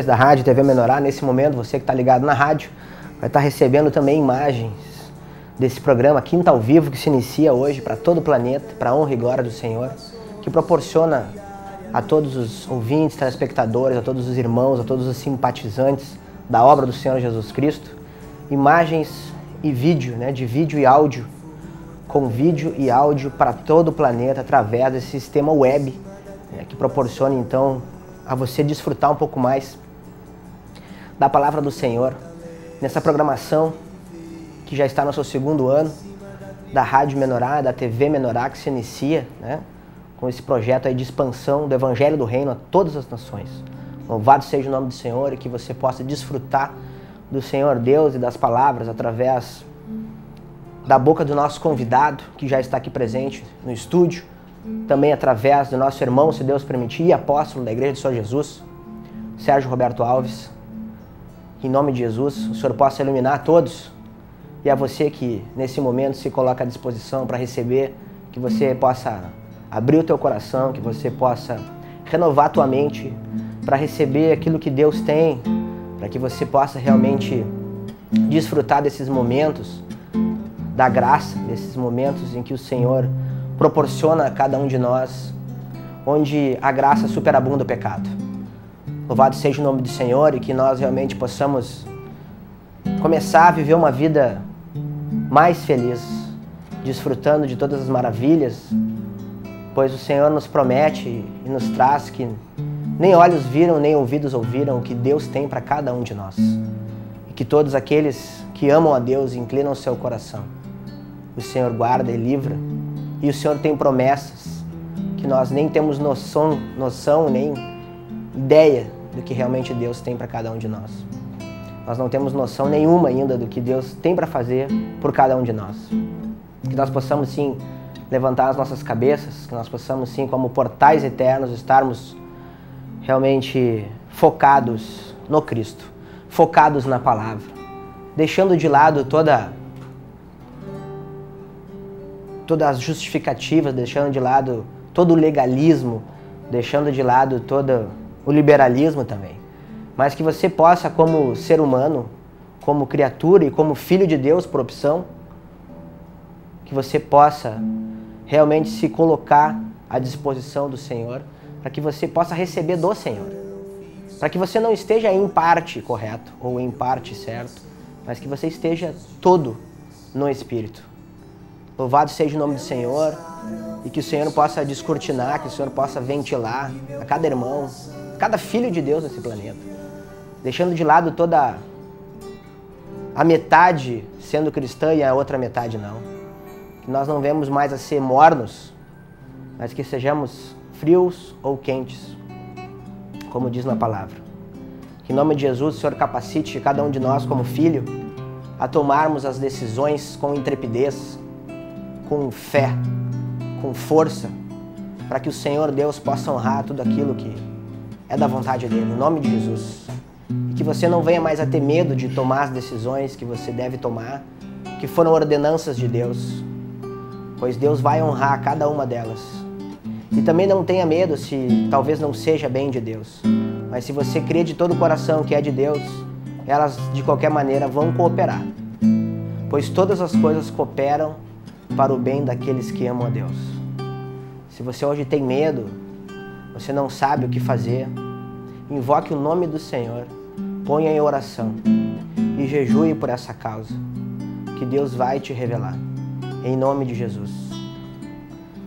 Da Rádio TV Menorá, nesse momento, você que está ligado na rádio, vai estar recebendo também imagens desse programa Quinta ao Vivo, que se inicia hoje para todo o planeta, para a honra e glória do Senhor, que proporciona a todos os ouvintes, telespectadores, a todos os irmãos, a todos os simpatizantes da obra do Senhor Jesus Cristo, imagens e vídeo, de vídeo e áudio, com vídeo e áudio para todo o planeta através desse sistema web, que proporciona então a você desfrutar um pouco mais da palavra do Senhor nessa programação que já está no seu segundo ano da Rádio Menorá, da TV Menorá, que se inicia com esse projeto aí de expansão do Evangelho do Reino a todas as nações. Louvado seja o nome do Senhor e que você possa desfrutar do Senhor Deus e das palavras através da boca do nosso convidado, que já está aqui presente no estúdio, também através do nosso irmão, se Deus permitir, e apóstolo da Igreja do Senhor Jesus, Sérgio Roberto Alves. Em nome de Jesus, o Senhor possa iluminar a todos, e a você que nesse momento se coloca à disposição para receber, que você possa abrir o teu coração, que você possa renovar a tua mente para receber aquilo que Deus tem, para que você possa realmente desfrutar desses momentos da graça, desses momentos em que o Senhor proporciona a cada um de nós, onde a graça superabunda o pecado. Louvado seja o nome do Senhor e que nós realmente possamos começar a viver uma vida mais feliz, desfrutando de todas as maravilhas, pois o Senhor nos promete e nos traz que nem olhos viram, nem ouvidos ouviram o que Deus tem para cada um de nós. E que todos aqueles que amam a Deus e inclinam o seu coração, o Senhor guarda e livra. E o Senhor tem promessas que nós nem temos noção nem ideia do que realmente Deus tem para cada um de nós. Nós não temos noção nenhuma ainda do que Deus tem para fazer por cada um de nós. Que nós possamos sim levantar as nossas cabeças, que nós possamos sim, como portais eternos, estarmos realmente focados no Cristo, focados na palavra, deixando de lado todas as justificativas, deixando de lado todo o legalismo, deixando de lado todo o liberalismo também. Mas que você possa, como ser humano, como criatura e como filho de Deus por opção, que você possa realmente se colocar à disposição do Senhor, para que você possa receber do Senhor. Para que você não esteja em parte correto ou em parte certo, mas que você esteja todo no Espírito. Louvado seja o nome do Senhor e que o Senhor possa descortinar, que o Senhor possa ventilar a cada irmão, a cada filho de Deus nesse planeta, deixando de lado toda a metade sendo cristã e a outra metade não. Que nós não venhamos mais a ser mornos, mas que sejamos frios ou quentes, como diz na palavra. Que em nome de Jesus o Senhor capacite cada um de nós como filho a tomarmos as decisões com intrepidez, com fé, com força, para que o Senhor Deus possa honrar tudo aquilo que é da vontade dEle, em nome de Jesus. E que você não venha mais a ter medo de tomar as decisões que você deve tomar, que foram ordenanças de Deus, pois Deus vai honrar cada uma delas. E também não tenha medo se talvez não seja bem de Deus, mas se você crê de todo o coração que é de Deus, elas de qualquer maneira vão cooperar, pois todas as coisas cooperam para o bem daqueles que amam a Deus. Se você hoje tem medo, você não sabe o que fazer, invoque o nome do Senhor, ponha em oração e jejue por essa causa, que Deus vai te revelar, em nome de Jesus.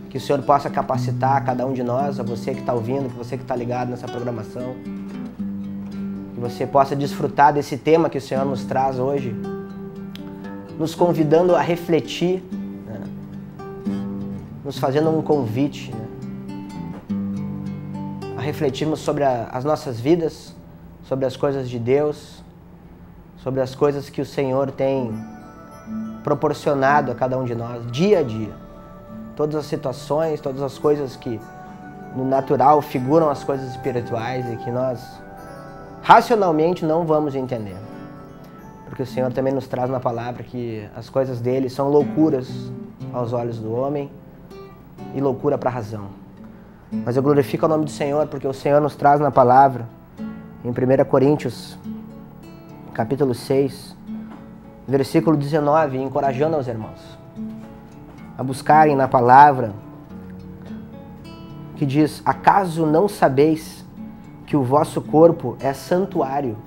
Que o Senhor possa capacitar cada um de nós, a você que está ouvindo, que você que está ligado nessa programação, que você possa desfrutar desse tema que o Senhor nos traz hoje, nos convidando a refletir, nos fazendo um convite, a refletirmos sobre as nossas vidas, sobre as coisas de Deus, sobre as coisas que o Senhor tem proporcionado a cada um de nós, dia a dia. Todas as situações, todas as coisas que no natural figuram as coisas espirituais e que nós racionalmente não vamos entender. Porque o Senhor também nos traz na palavra que as coisas dele são loucuras aos olhos do homem e loucura para a razão. Mas eu glorifico o nome do Senhor porque o Senhor nos traz na palavra, em 1 Coríntios, capítulo 6, versículo 19, encorajando aos irmãos a buscarem na palavra, que diz: acaso não sabeis que o vosso corpo é santuário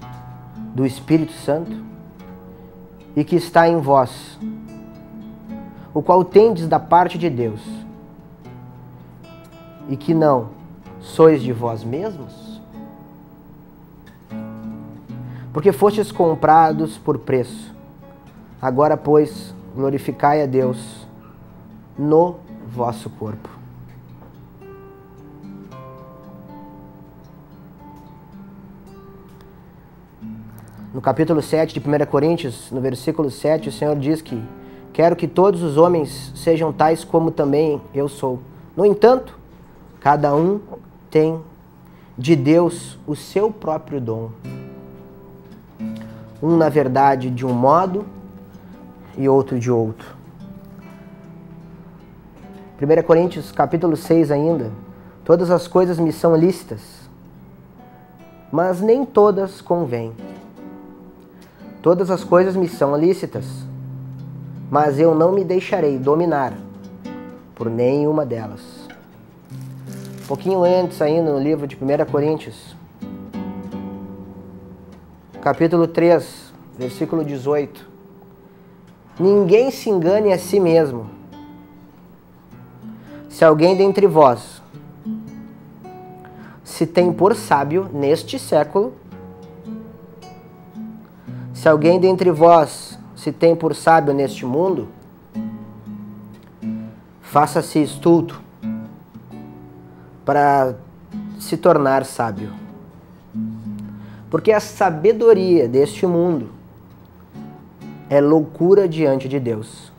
do Espírito Santo e que está em vós, o qual tendes da parte de Deus, e que não sois de vós mesmos? Porque fostes comprados por preço. Agora, pois, glorificai a Deus no vosso corpo. No capítulo 7 de 1 Coríntios, no versículo 7, o Senhor diz que quero que todos os homens sejam tais como também eu sou. No entanto, cada um tem de Deus o seu próprio dom. Um, na verdade, de um modo e outro de outro. 1 Coríntios, capítulo 6 ainda. Todas as coisas me são lícitas, mas nem todas convêm. Todas as coisas me são lícitas, mas eu não me deixarei dominar por nenhuma delas. Um pouquinho antes ainda, no livro de 1 Coríntios, capítulo 3, versículo 18. Ninguém se engane a si mesmo. Se alguém dentre vós se tem por sábio neste século, se alguém dentre vós se tem por sábio neste mundo, faça-se estulto para se tornar sábio. Porque a sabedoria deste mundo é loucura diante de Deus.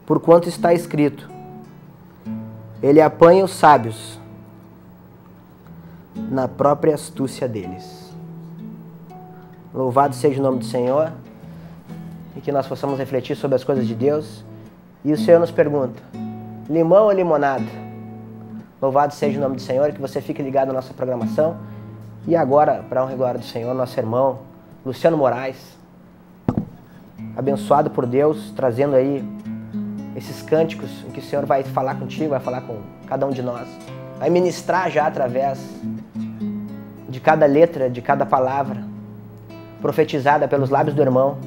Porquanto está escrito: ele apanha os sábios na própria astúcia deles. Louvado seja o nome do Senhor, e que nós possamos refletir sobre as coisas de Deus. E o Senhor nos pergunta: limão ou limonada? Louvado seja o nome do Senhor, que você fique ligado na nossa programação. E agora, para a honra e glória do Senhor, nosso irmão Luciano Moraes, abençoado por Deus, trazendo aí esses cânticos em que o Senhor vai falar contigo, vai falar com cada um de nós, vai ministrar já através de cada letra, de cada palavra profetizada pelos lábios do irmão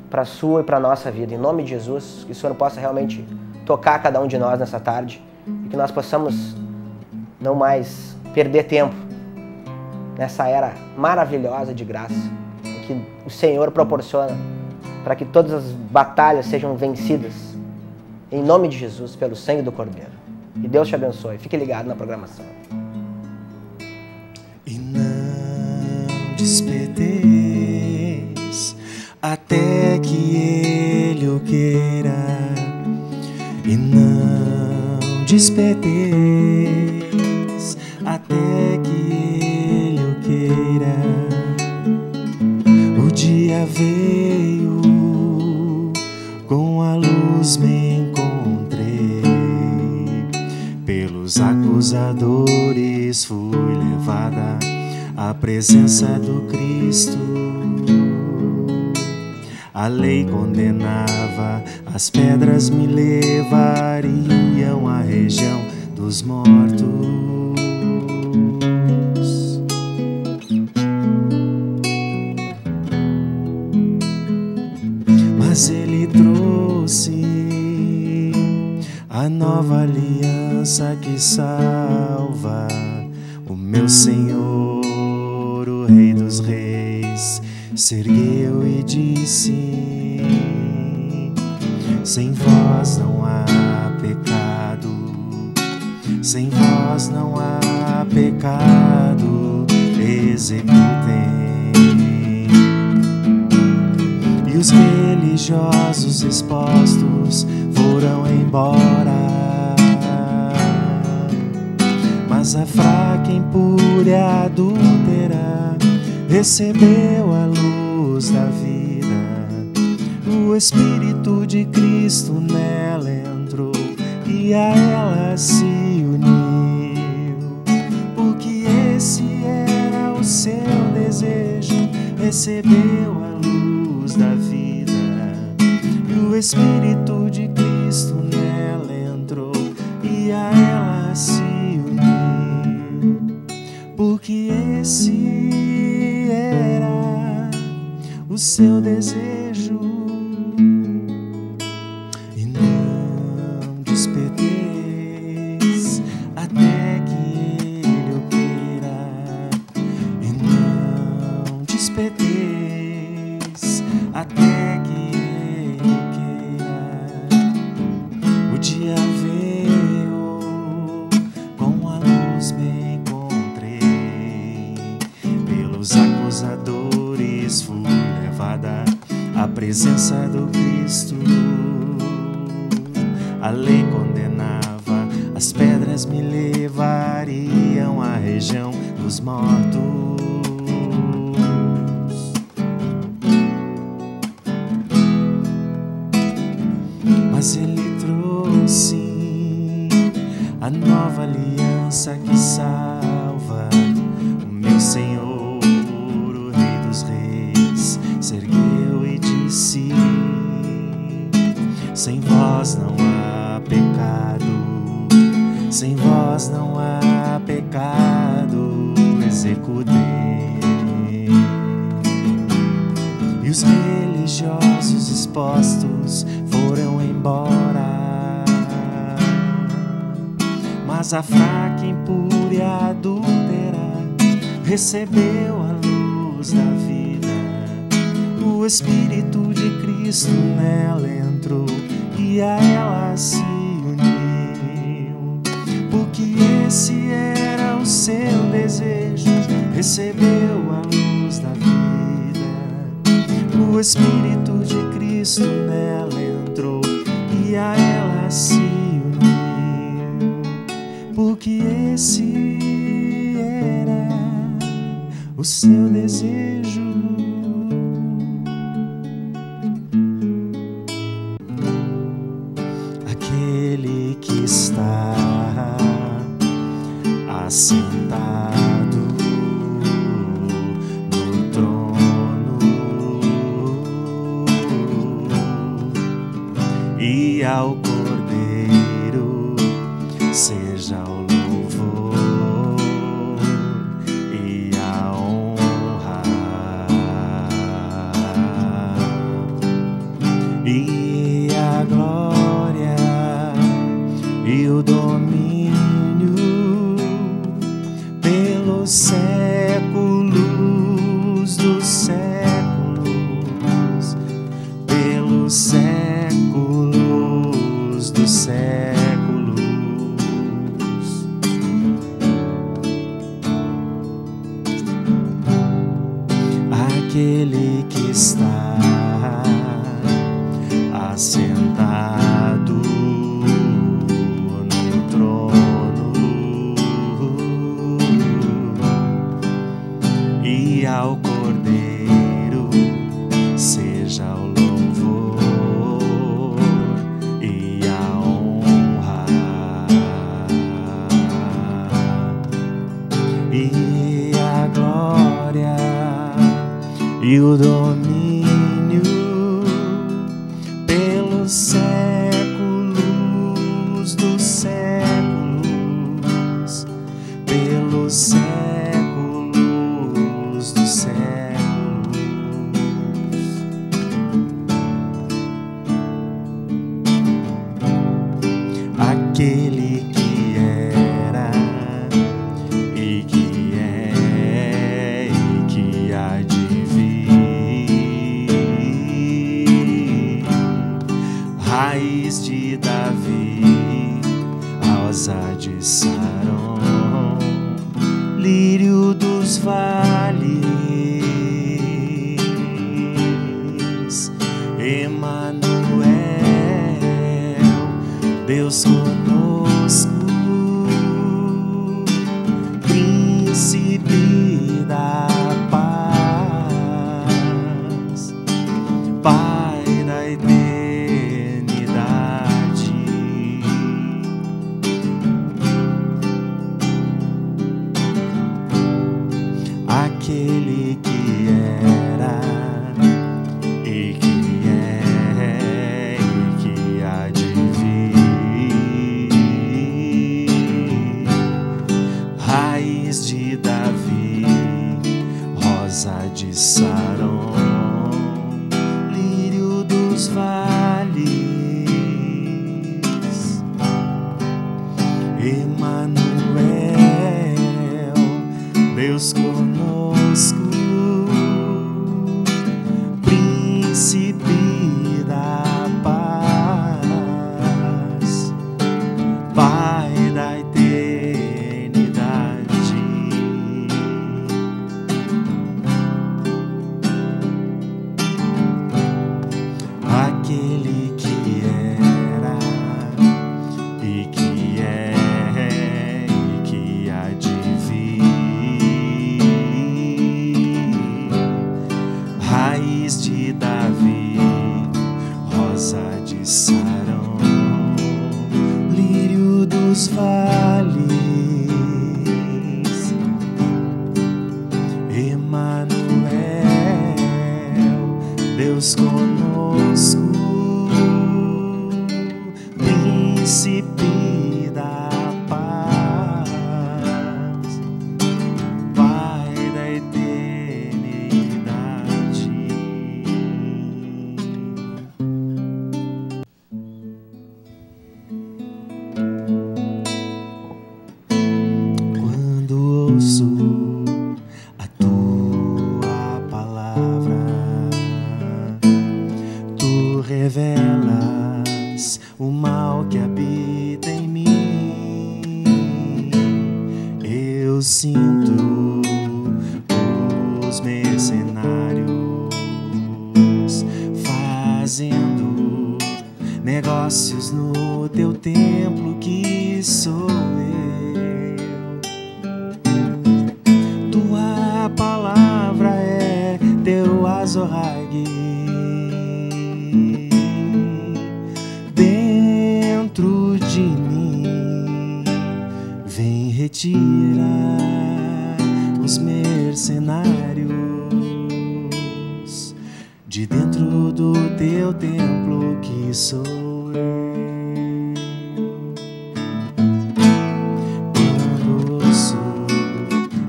para a sua e para a nossa vida. Em nome de Jesus, que o Senhor possa realmente tocar cada um de nós nessa tarde e que nós possamos não mais perder tempo nessa era maravilhosa de graça que o Senhor proporciona para que todas as batalhas sejam vencidas em nome de Jesus, pelo sangue do Cordeiro. Que Deus te abençoe. Fique ligado na programação. E não desperteis até que Ele o queira. E não desperteis até que Ele o queira. O dia veio, com a luz me pelos acusadores fui levada à presença do Cristo. A lei condenava, as pedras me levariam à região dos mortos. Mas Ele trouxe a nova aliança que salva. O meu Senhor, o Rei dos Reis, se ergueu e disse: sem vós não há pecado, sem vós não há pecado, executem. E os religiosos expostos foram embora, mas a fraca, impura e adúltera recebeu a luz da vida. O Espírito de Cristo nela entrou e a ela se uniu, porque esse recebeu a luz da vida, e o Espírito de Cristo nela entrou e a ela se uniu, porque esse era o seu desejo. E não desperteis até que ele o queira, e não desperteis até que ele o queira. O dia veio, com a luz me encontrei, pelos acusadores fui levada à presença do Cristo. A lei condenava, as pedras me levariam à região dos mortos. Mas ele trouxe a nova aliança que salva. O meu Senhor, o Rei dos Reis, se ergueu e disse: sem vós não há pecado, sem vós não há pecado, executei. E os religiosos expostos foram embora, mas a fraca, impura e adúltera recebeu a luz da vida. O Espírito de Cristo nela entrou e a ela se uniu, porque esse era o seu desejo. Recebeu a luz da vida. O Espírito de Cristo nela entrou e a ela se uniu, porque esse era o seu desejo. Aquele que está assentado no trono e ao Cordeiro seja o louvor e a honra e a glória e o domínio pelos séculos dos séculos, pelos séculos dos séculos. Aquele que está assentado no trono e ao Cordeiro seja o louvor e a honra e a glória e o domínio pelos séculos dos séculos, pelos séculos dos séculos. Aquele que era e que é e que há de vir, raiz de Davi, rosa de Saron, lírio dos vales, Emanuel, Deus conosco, príncipe da paz, Pai da eternidade. Aquele que era rosa de Saron, lírio dos vales, Emanuel, Deus conosco, príncipe da paz, Pai da eternidade. Aquele que era e que é e que há de vir, raiz de Davi, rosa de Saron, lírio dos vales, Emanuel, Deus conosco, príncipe da paz, Pai da eternidade. Quando ouço a tua palavra, tu revelas o mal que habita em mim. Eu sinto os mercenários fazendo negócios no teu templo, que sou eu. Tua palavra é teu azorrague dentro de mim. Vem retirar os mercenários de dentro do teu templo, que sou eu. Quando ouço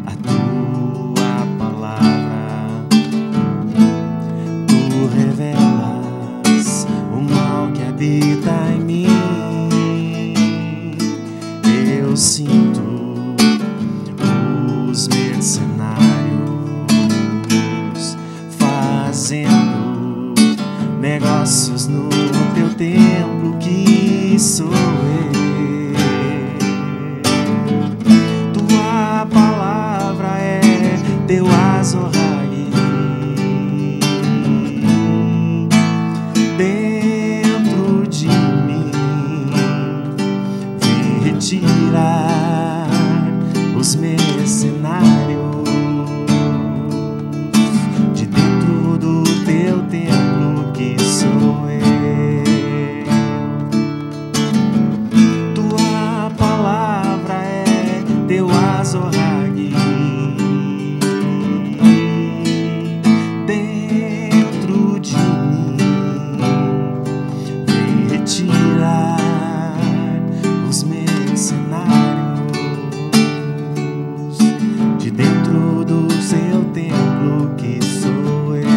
a tua palavra, tu revelas o mal que habita em mim. Eu sinto os mercenários fazendo negócios no teu templo, que sou eu. Tua palavra é teu azorrague dentro de mim. Vem retirar os mercenários de dentro do teu templo, que sou eu. Tua palavra é teu azorrague dentro de mim. Vem retirar os mercenários de dentro do seu templo, que sou eu.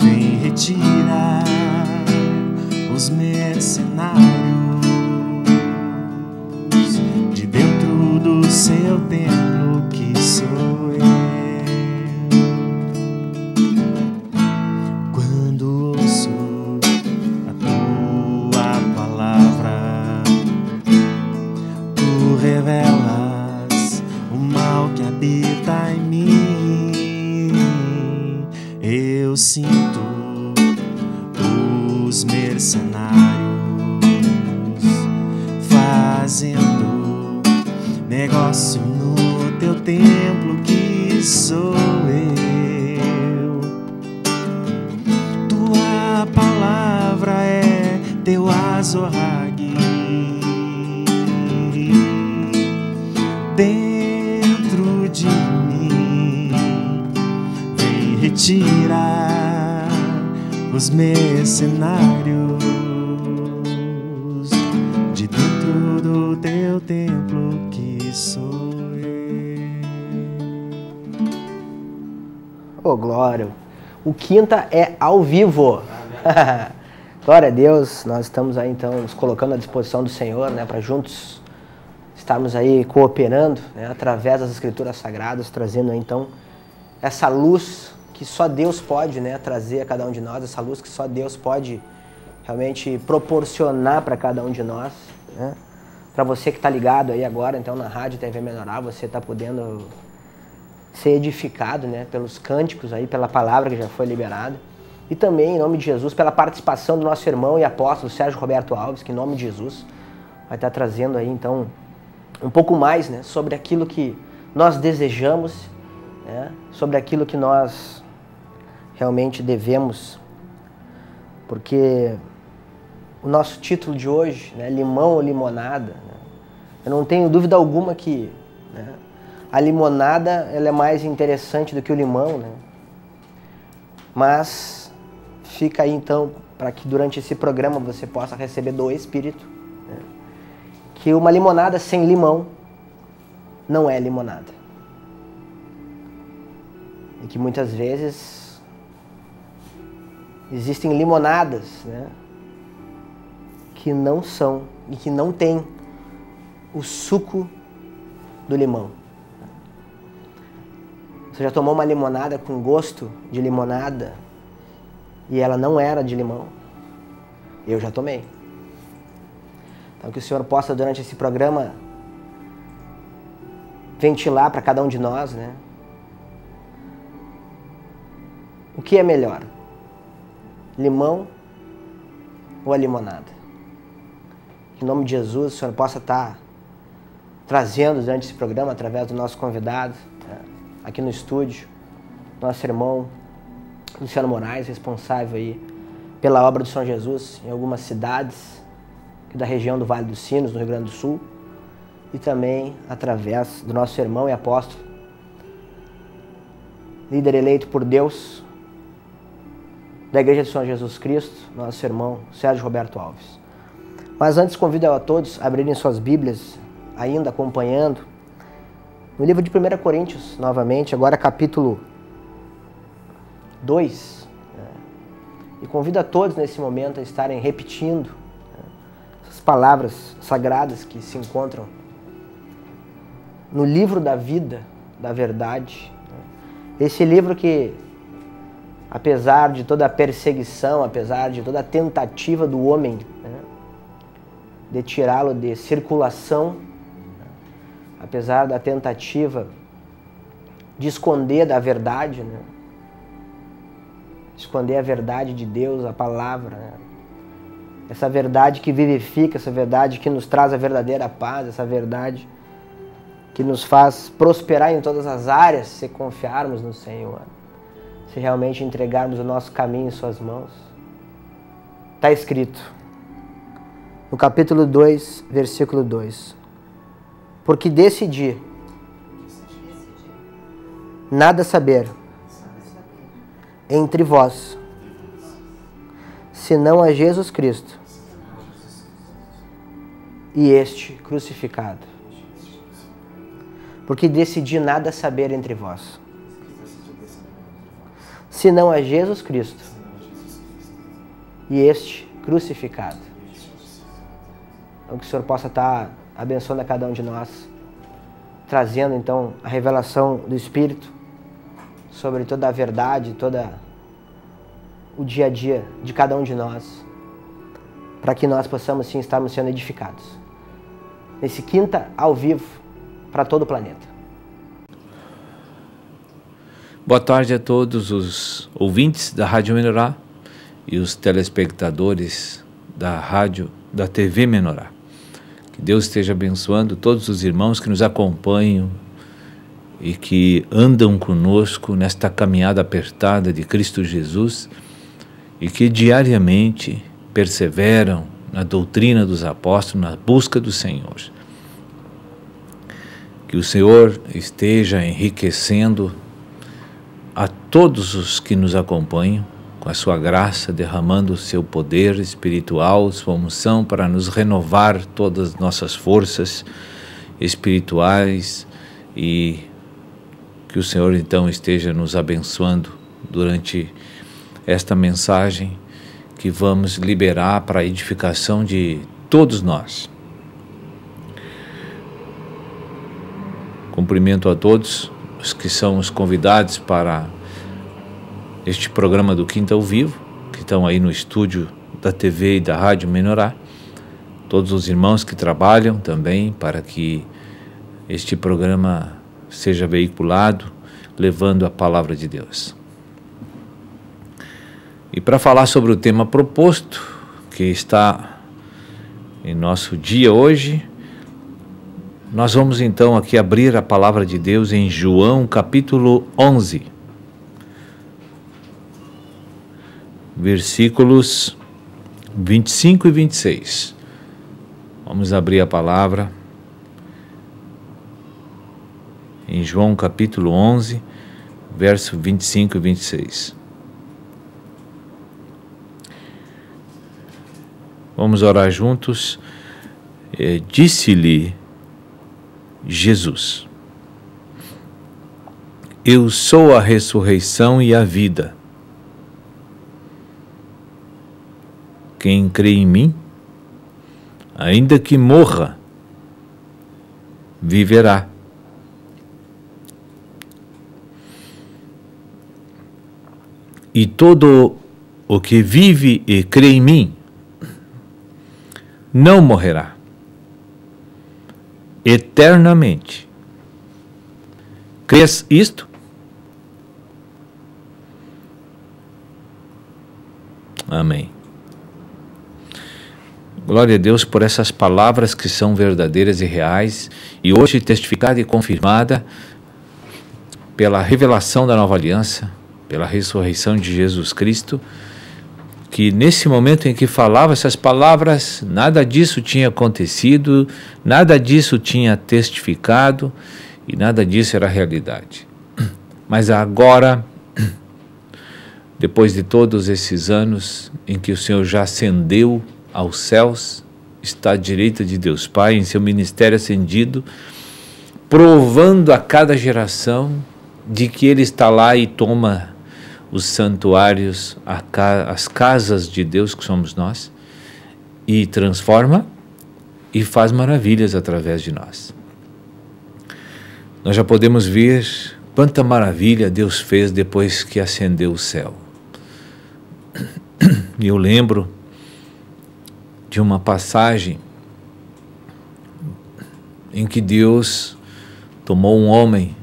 Vem retirar os mercenários de dentro do seu templo, que sou eu. Quando ouço a tua palavra, tu revelas o mal que habita em mim. Eu sinto os mercenários fazendo negócio no teu templo, que sou eu. Tua palavra é teu azorrague dentro de mim. Vem retirar os mercenários de dentro do teu templo, que sou eu. Oh, glória. O Quinta é ao vivo. Glória a Deus. Nós estamos aí então nos colocando à disposição do Senhor, né, para juntos estarmos aí cooperando, né, através das Escrituras Sagradas, trazendo aí, então essa luz que só Deus pode, né, trazer a cada um de nós, essa luz que só Deus pode realmente proporcionar para cada um de nós, né? Para você que está ligado aí agora, então na Rádio TV Menoral, você está podendo ser edificado, né, pelos cânticos aí, pela palavra que já foi liberada. E também, em nome de Jesus, pela participação do nosso irmão e apóstolo Sérgio Roberto Alves, que em nome de Jesus vai estar trazendo aí, então, um pouco mais, né, sobre aquilo que nós desejamos, né, sobre aquilo que nós realmente devemos, porque o nosso título de hoje, né, limão ou limonada, né, eu não tenho dúvida alguma que, né, a limonada ela é mais interessante do que o limão, né, mas fica aí então para que durante esse programa você possa receber do Espírito, né, que uma limonada sem limão não é limonada. E que muitas vezes existem limonadas, né, que não são e que não tem o suco do limão. Você já tomou uma limonada com gosto de limonada e ela não era de limão? Eu já tomei. Então que o Senhor possa durante esse programa ventilar para cada um de nós, né, o que é melhor, limão ou a limonada? Em nome de Jesus, o Senhor possa estar trazendo durante esse programa, através do nosso convidado, né, aqui no estúdio, nosso irmão Luciano Moraes, responsável aí pela obra do São Jesus em algumas cidades aqui da região do Vale dos Sinos, no Rio Grande do Sul, e também através do nosso irmão e apóstolo, líder eleito por Deus da Igreja de São Jesus Cristo, nosso irmão Sérgio Roberto Alves. Mas antes convido a todos a abrirem suas Bíblias, ainda acompanhando, no livro de 1 Coríntios, novamente, agora capítulo 2. E convido a todos nesse momento a estarem repetindo, né, essas palavras sagradas que se encontram no livro da vida, da verdade. Esse livro que, apesar de toda a perseguição, apesar de toda a tentativa do homem, né, de tirá-lo de circulação, apesar da tentativa de esconder da verdade, né, esconder a verdade de Deus, a palavra, né, essa verdade que vivifica, essa verdade que nos traz a verdadeira paz, essa verdade que nos faz prosperar em todas as áreas, se confiarmos no Senhor, se realmente entregarmos o nosso caminho em suas mãos. Está escrito no capítulo 2, versículo 2. Porque decidi nada saber entre vós, senão a Jesus Cristo e este crucificado. Porque decidi nada saber entre vós, senão a Jesus Cristo e este crucificado. Então que o Senhor possa estar abençoando a cada um de nós, trazendo então a revelação do Espírito sobre toda a verdade, todo o dia a dia de cada um de nós, para que nós possamos sim estarmos sendo edificados. Nesse Quinta ao vivo para todo o planeta. Boa tarde a todos os ouvintes da Rádio Menorá e os telespectadores da Rádio da TV Menorá. Que Deus esteja abençoando todos os irmãos que nos acompanham e que andam conosco nesta caminhada apertada de Cristo Jesus e que diariamente perseveram na doutrina dos apóstolos, na busca do Senhor. Que o Senhor esteja enriquecendo a todos os que nos acompanham, com a sua graça, derramando o seu poder espiritual, sua unção para nos renovar todas as nossas forças espirituais, e que o Senhor então esteja nos abençoando durante esta mensagem que vamos liberar para a edificação de todos nós. Cumprimento a todos os que são os convidados para este programa do Quinta ao Vivo, que estão aí no estúdio da TV e da Rádio Menorá. Todos os irmãos que trabalham também para que este programa seja veiculado, levando a palavra de Deus. E para falar sobre o tema proposto, que está em nosso dia hoje, nós vamos então aqui abrir a palavra de Deus em João capítulo 11, versículos 25 e 26. Vamos abrir a palavra em João capítulo 11, verso 25 e 26. Vamos orar juntos. Disse-lhe Jesus: Eu sou a ressurreição e a vida. Quem crê em mim, ainda que morra, viverá. E todo o que vive e crê em mim não morrerá eternamente. Crês isto? Amém. Glória a Deus por essas palavras que são verdadeiras e reais, e hoje testificada e confirmada pela revelação da nova aliança, pela ressurreição de Jesus Cristo, que nesse momento em que falava essas palavras, nada disso tinha acontecido, nada disso tinha testificado e nada disso era realidade. Mas agora, depois de todos esses anos em que o Senhor já ascendeu aos céus, está à direita de Deus Pai, em seu ministério ascendido, provando a cada geração de que Ele está lá e toma os santuários, as casas de Deus que somos nós, e transforma e faz maravilhas através de nós. Nós já podemos ver quanta maravilha Deus fez depois que ascendeu o céu. E eu lembro de uma passagem em que Deus tomou um homem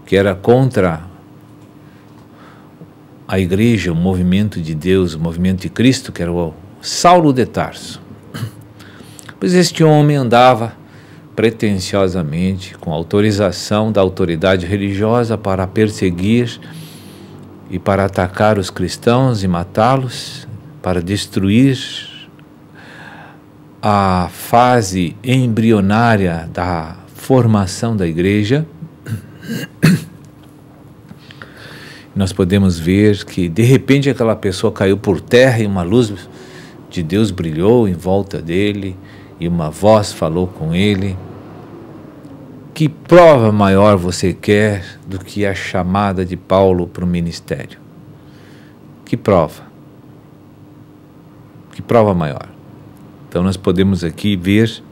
que era contra a igreja, o movimento de Deus, o movimento de Cristo, que era o Saulo de Tarso. Pois este homem andava pretensiosamente, com autorização da autoridade religiosa, para perseguir e para atacar os cristãos e matá-los, para destruir a fase embrionária da formação da igreja. Nós podemos ver que de repente aquela pessoa caiu por terra e uma luz de Deus brilhou em volta dele e uma voz falou com ele. Que prova maior você quer do que a chamada de Paulo para o ministério? Que prova? Que prova maior? Então nós podemos aqui ver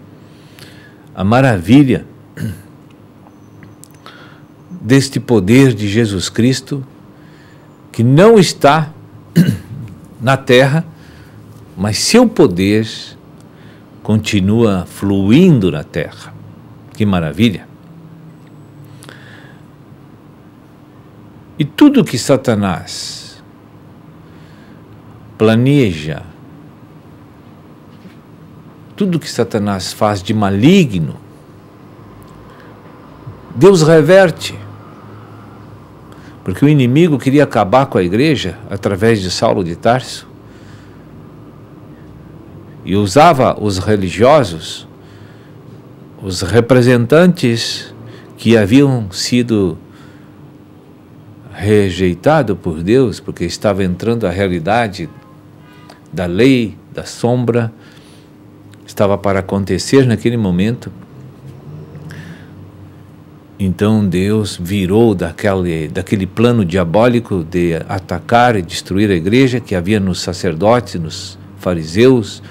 a maravilha deste poder de Jesus Cristo, que não está na terra, mas seu poder continua fluindo na terra. Que maravilha! E tudo que Satanás planeja, tudo que Satanás faz de maligno, Deus reverte. Porque o inimigo queria acabar com a igreja através de Saulo de Tarso e usava os religiosos, os representantes que haviam sido rejeitados por Deus, porque estava entrando a realidade da lei, da sombra, estava para acontecer naquele momento. Então Deus virou daquele plano diabólico de atacar e destruir a igreja que havia nos sacerdotes, nos fariseus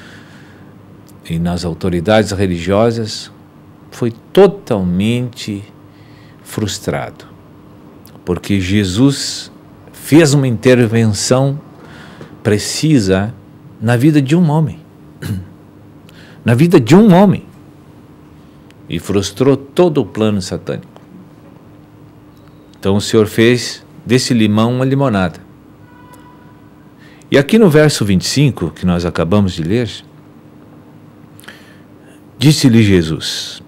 e nas autoridades religiosas, foi totalmente frustrado, porque Jesus fez uma intervenção precisa na vida de um homem, na vida de um homem, e frustrou todo o plano satânico. Então o Senhor fez desse limão uma limonada. E aqui no verso 25, que nós acabamos de ler, disse-lhe Jesus: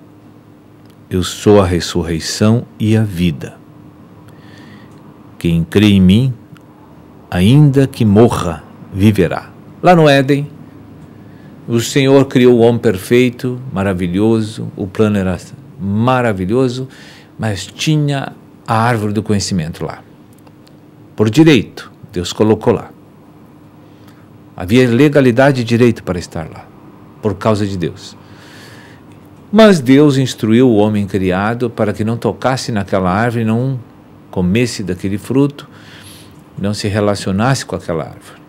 eu sou a ressurreição e a vida. Quem crê em mim, ainda que morra, viverá. Lá no Éden, o Senhor criou o homem perfeito, maravilhoso, o plano era maravilhoso, mas tinha a árvore do conhecimento lá. Por direito, Deus colocou lá. Havia legalidade e direito para estar lá, por causa de Deus. Mas Deus instruiu o homem criado para que não tocasse naquela árvore, não comesse daquele fruto, não se relacionasse com aquela árvore.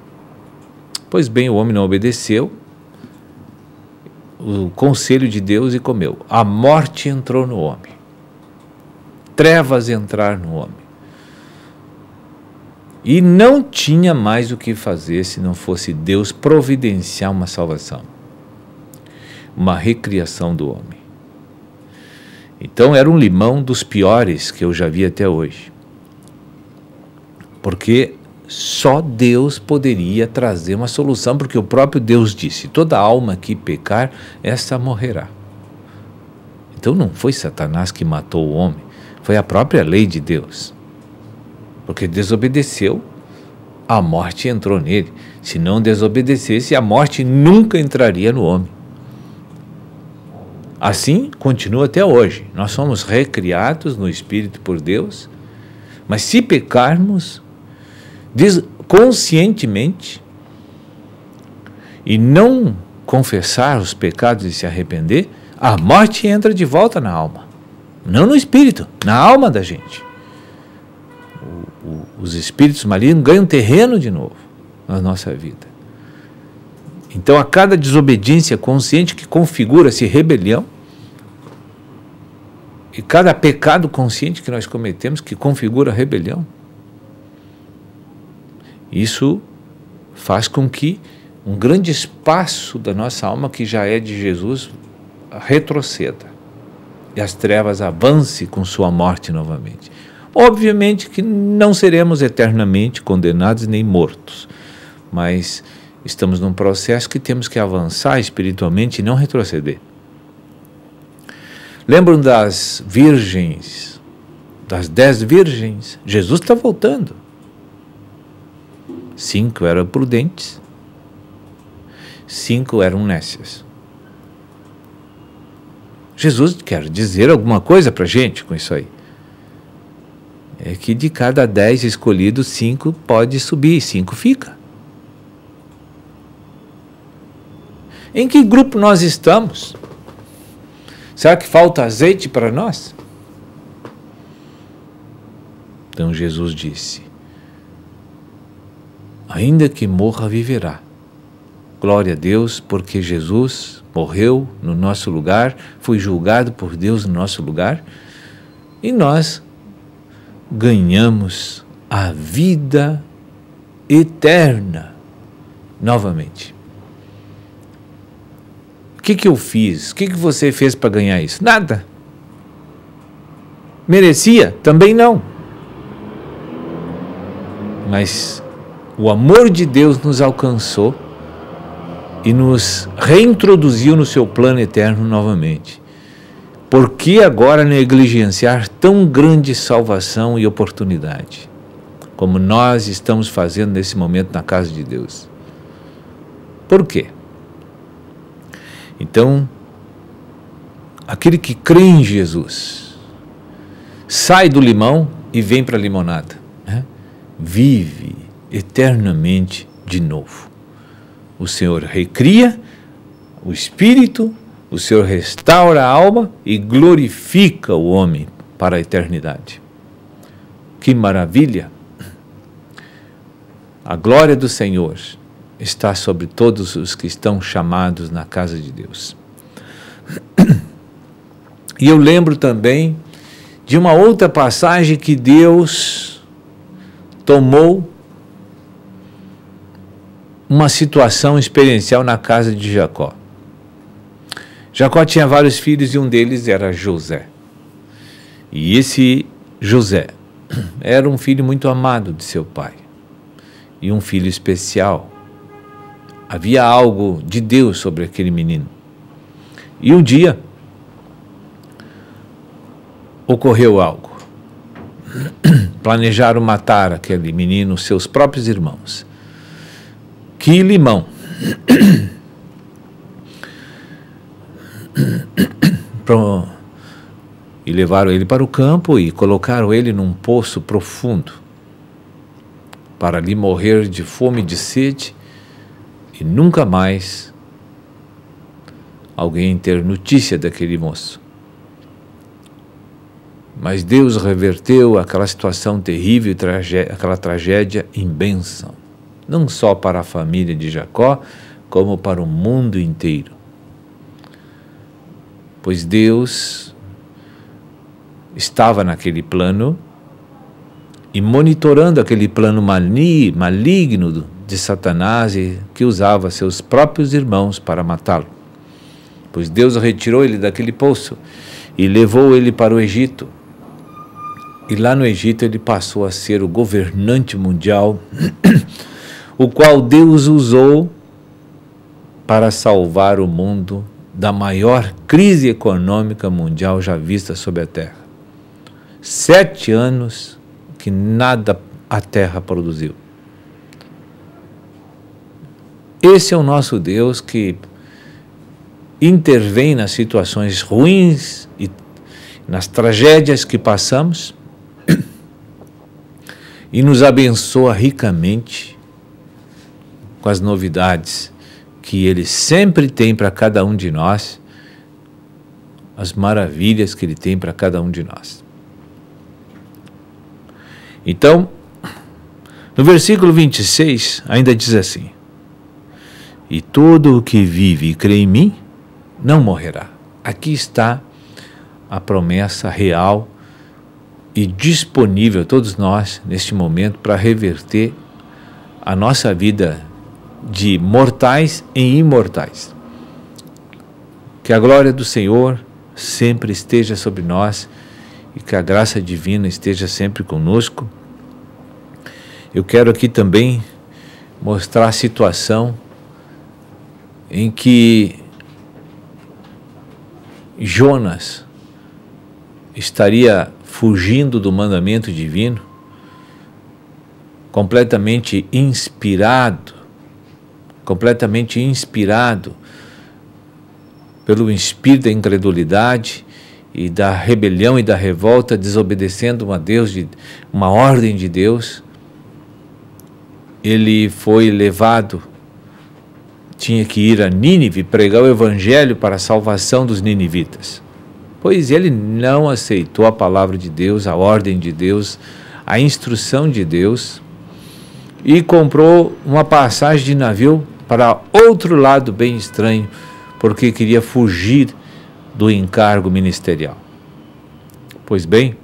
Pois bem, o homem não obedeceu o conselho de Deus e comeu. A morte entrou no homem. Trevas entraram no homem. E não tinha mais o que fazer se não fosse Deus providenciar uma salvação, uma recriação do homem. Então era um limão dos piores que eu já vi até hoje. Porque só Deus poderia trazer uma solução, porque o próprio Deus disse: toda alma que pecar, essa morrerá. Então não foi Satanás que matou o homem, foi a própria lei de Deus. Porque desobedeceu, a morte entrou nele. Se não desobedecesse, a morte nunca entraria no homem. Assim continua até hoje. Nós somos recriados no Espírito por Deus, mas se pecarmos conscientemente e não confessar os pecados e se arrepender, a morte entra de volta na alma, não no espírito, na alma da gente. Os espíritos malignos ganham terreno de novo na nossa vida. Então, a cada desobediência consciente que configura-se rebelião, e cada pecado consciente que nós cometemos que configura rebelião, isso faz com que um grande espaço da nossa alma, que já é de Jesus, retroceda e as trevas avancem com sua morte novamente. Obviamente que não seremos eternamente condenados nem mortos, mas estamos num processo que temos que avançar espiritualmente e não retroceder. Lembram das virgens, das 10 virgens? Jesus está voltando. 5 eram prudentes, 5 eram nécias. Jesus quer dizer alguma coisa para a gente com isso aí. É que de cada 10 escolhidos, 5 pode subir, 5 fica. Em que grupo nós estamos? Será que falta azeite para nós? Então Jesus disse: ainda que morra, viverá. Glória a Deus, porque Jesus morreu no nosso lugar, foi julgado por Deus no nosso lugar, e nós ganhamos a vida eterna novamente. O que eu fiz? O que você fez para ganhar isso? Nada. Merecia? Também não. Mas o amor de Deus nos alcançou e nos reintroduziu no seu plano eterno novamente. Por que agora negligenciar tão grande salvação e oportunidade, como nós estamos fazendo nesse momento na casa de Deus? Por quê? Então, aquele que crê em Jesus, sai do limão e vem para a limonada, né? Vive eternamente de novo. O Senhor recria o espírito, o Senhor restaura a alma e glorifica o homem para a eternidade. Que maravilha! A glória do Senhor está sobre todos os que estão chamados na casa de Deus. E eu lembro também de uma outra passagem que Deus tomou uma situação experiencial na casa de Jacó. Jacó tinha vários filhos e um deles era José. E esse José era um filho muito amado de seu pai e um filho especial. Havia algo de Deus sobre aquele menino. E um dia ocorreu algo. Planejaram matar aquele menino, seus próprios irmãos. Que limão! E levaram ele para o campo e colocaram ele num poço profundo para ali morrer de fome e de sede e nunca mais alguém ter notícia daquele moço. Mas Deus reverteu aquela situação terrível, aquela tragédia em bênção, não só para a família de Jacó, como para o mundo inteiro. Pois Deus estava naquele plano e monitorando aquele plano maligno de Satanás que usava seus próprios irmãos para matá-lo. Pois Deus retirou ele daquele poço e levou ele para o Egito. E lá no Egito ele passou a ser o governante mundial, o qual Deus usou para salvar o mundo da maior crise econômica mundial já vista sobre a terra. 7 anos que nada a terra produziu. Esse é o nosso Deus que intervém nas situações ruins e nas tragédias que passamos e nos abençoa ricamente com as novidades que Ele sempre tem para cada um de nós, as maravilhas que Ele tem para cada um de nós. Então, no versículo 26, ainda diz assim: e todo o que vive e crê em mim, não morrerá. Aqui está a promessa real e disponível a todos nós, neste momento, para reverter a nossa vida de mortais em imortais. Que a glória do Senhor sempre esteja sobre nós e que a graça divina esteja sempre conosco. Eu quero aqui também mostrar a situação em que Jonas estaria fugindo do mandamento divino, completamente inspirado pelo espírito da incredulidade e da rebelião e da revolta, desobedecendo uma ordem de Deus. Ele foi levado, tinha que ir a Nínive pregar o evangelho para a salvação dos ninivitas. Pois ele não aceitou a palavra de Deus, a ordem de Deus, a instrução de Deus, e comprou uma passagem de navio para outro lado bem estranho, porque queria fugir do encargo ministerial. Pois bem,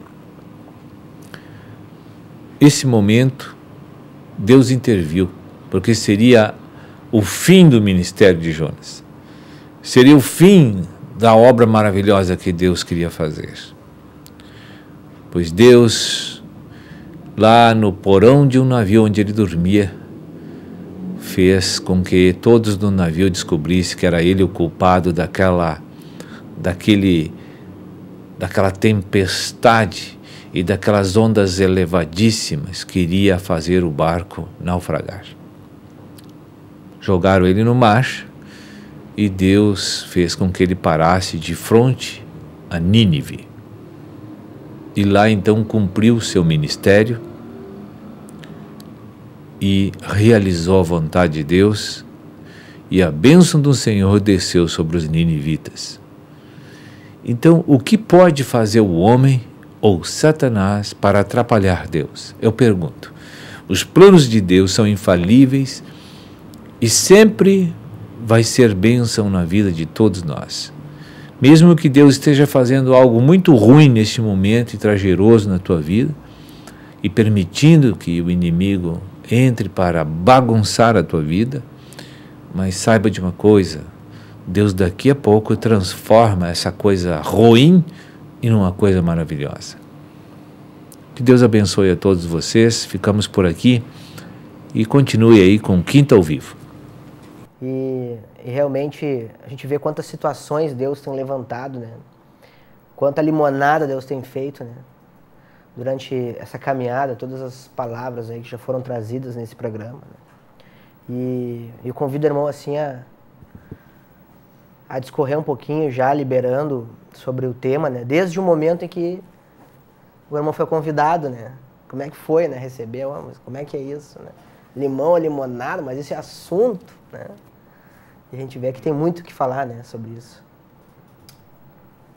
esse momento Deus interviu, porque seria o fim do ministério de Jonas. Seria o fim da obra maravilhosa que Deus queria fazer. Pois Deus, lá no porão de um navio onde ele dormia, fez com que todos no navio descobrissem que era ele o culpado daquela tempestade e daquelas ondas elevadíssimas que iria fazer o barco naufragar. Jogaram ele no mar e Deus fez com que ele parasse de frente a Nínive. E lá então cumpriu seu ministério e realizou a vontade de Deus, e a bênção do Senhor desceu sobre os ninivitas. Então, o que pode fazer o homem ou Satanás para atrapalhar Deus? Eu pergunto. Os planos de Deus são infalíveis e sempre vai ser bênção na vida de todos nós. Mesmo que Deus esteja fazendo algo muito ruim neste momento e trajeroso na tua vida e permitindo que o inimigo entre para bagunçar a tua vida, mas saiba de uma coisa, Deus daqui a pouco transforma essa coisa ruim em uma coisa maravilhosa. Que Deus abençoe a todos vocês, ficamos por aqui e continue aí com o Quinta ao Vivo. E realmente a gente vê quantas situações Deus tem levantado, né? Quanta limonada Deus tem feito, né? Durante essa caminhada, todas as palavras aí que já foram trazidas nesse programa, né? E eu convido o irmão assim a discorrer um pouquinho já, liberando sobre o tema, né? Desde o momento em que o irmão foi convidado, né? Como é que foi, né? Recebeu, como é que é isso, né? Limão, limonada, mas esse é assunto, né? E a gente vê que tem muito o que falar, né, sobre isso.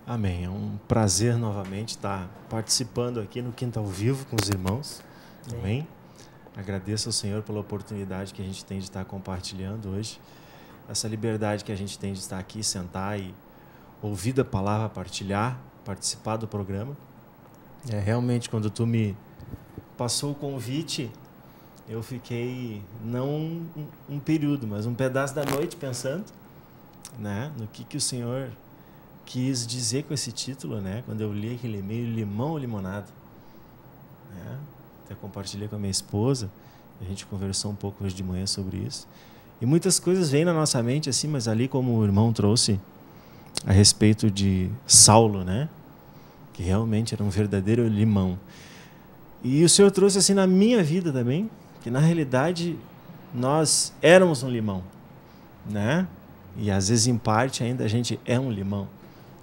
Amém. É um prazer novamente estar participando aqui no Quinta ao Vivo com os irmãos. Amém. Agradeço ao Senhor pela oportunidade que a gente tem de estar compartilhando hoje. Essa liberdade que a gente tem de estar aqui, sentar e ouvir da palavra, partilhar, participar do programa. Realmente, quando tu me passou o convite, eu fiquei, não um período, mas um pedaço da noite pensando, né, no que o Senhor quis dizer com esse título, né, quando eu li aquele e-mail, limão ou limonada. Né, até compartilhei com a minha esposa, a gente conversou um pouco hoje de manhã sobre isso. E muitas coisas vêm na nossa mente, assim, mas ali como o irmão trouxe a respeito de Saulo, né, que realmente era um verdadeiro limão. E o Senhor trouxe assim na minha vida também, que na realidade nós éramos um limão, né? E às vezes em parte ainda a gente é um limão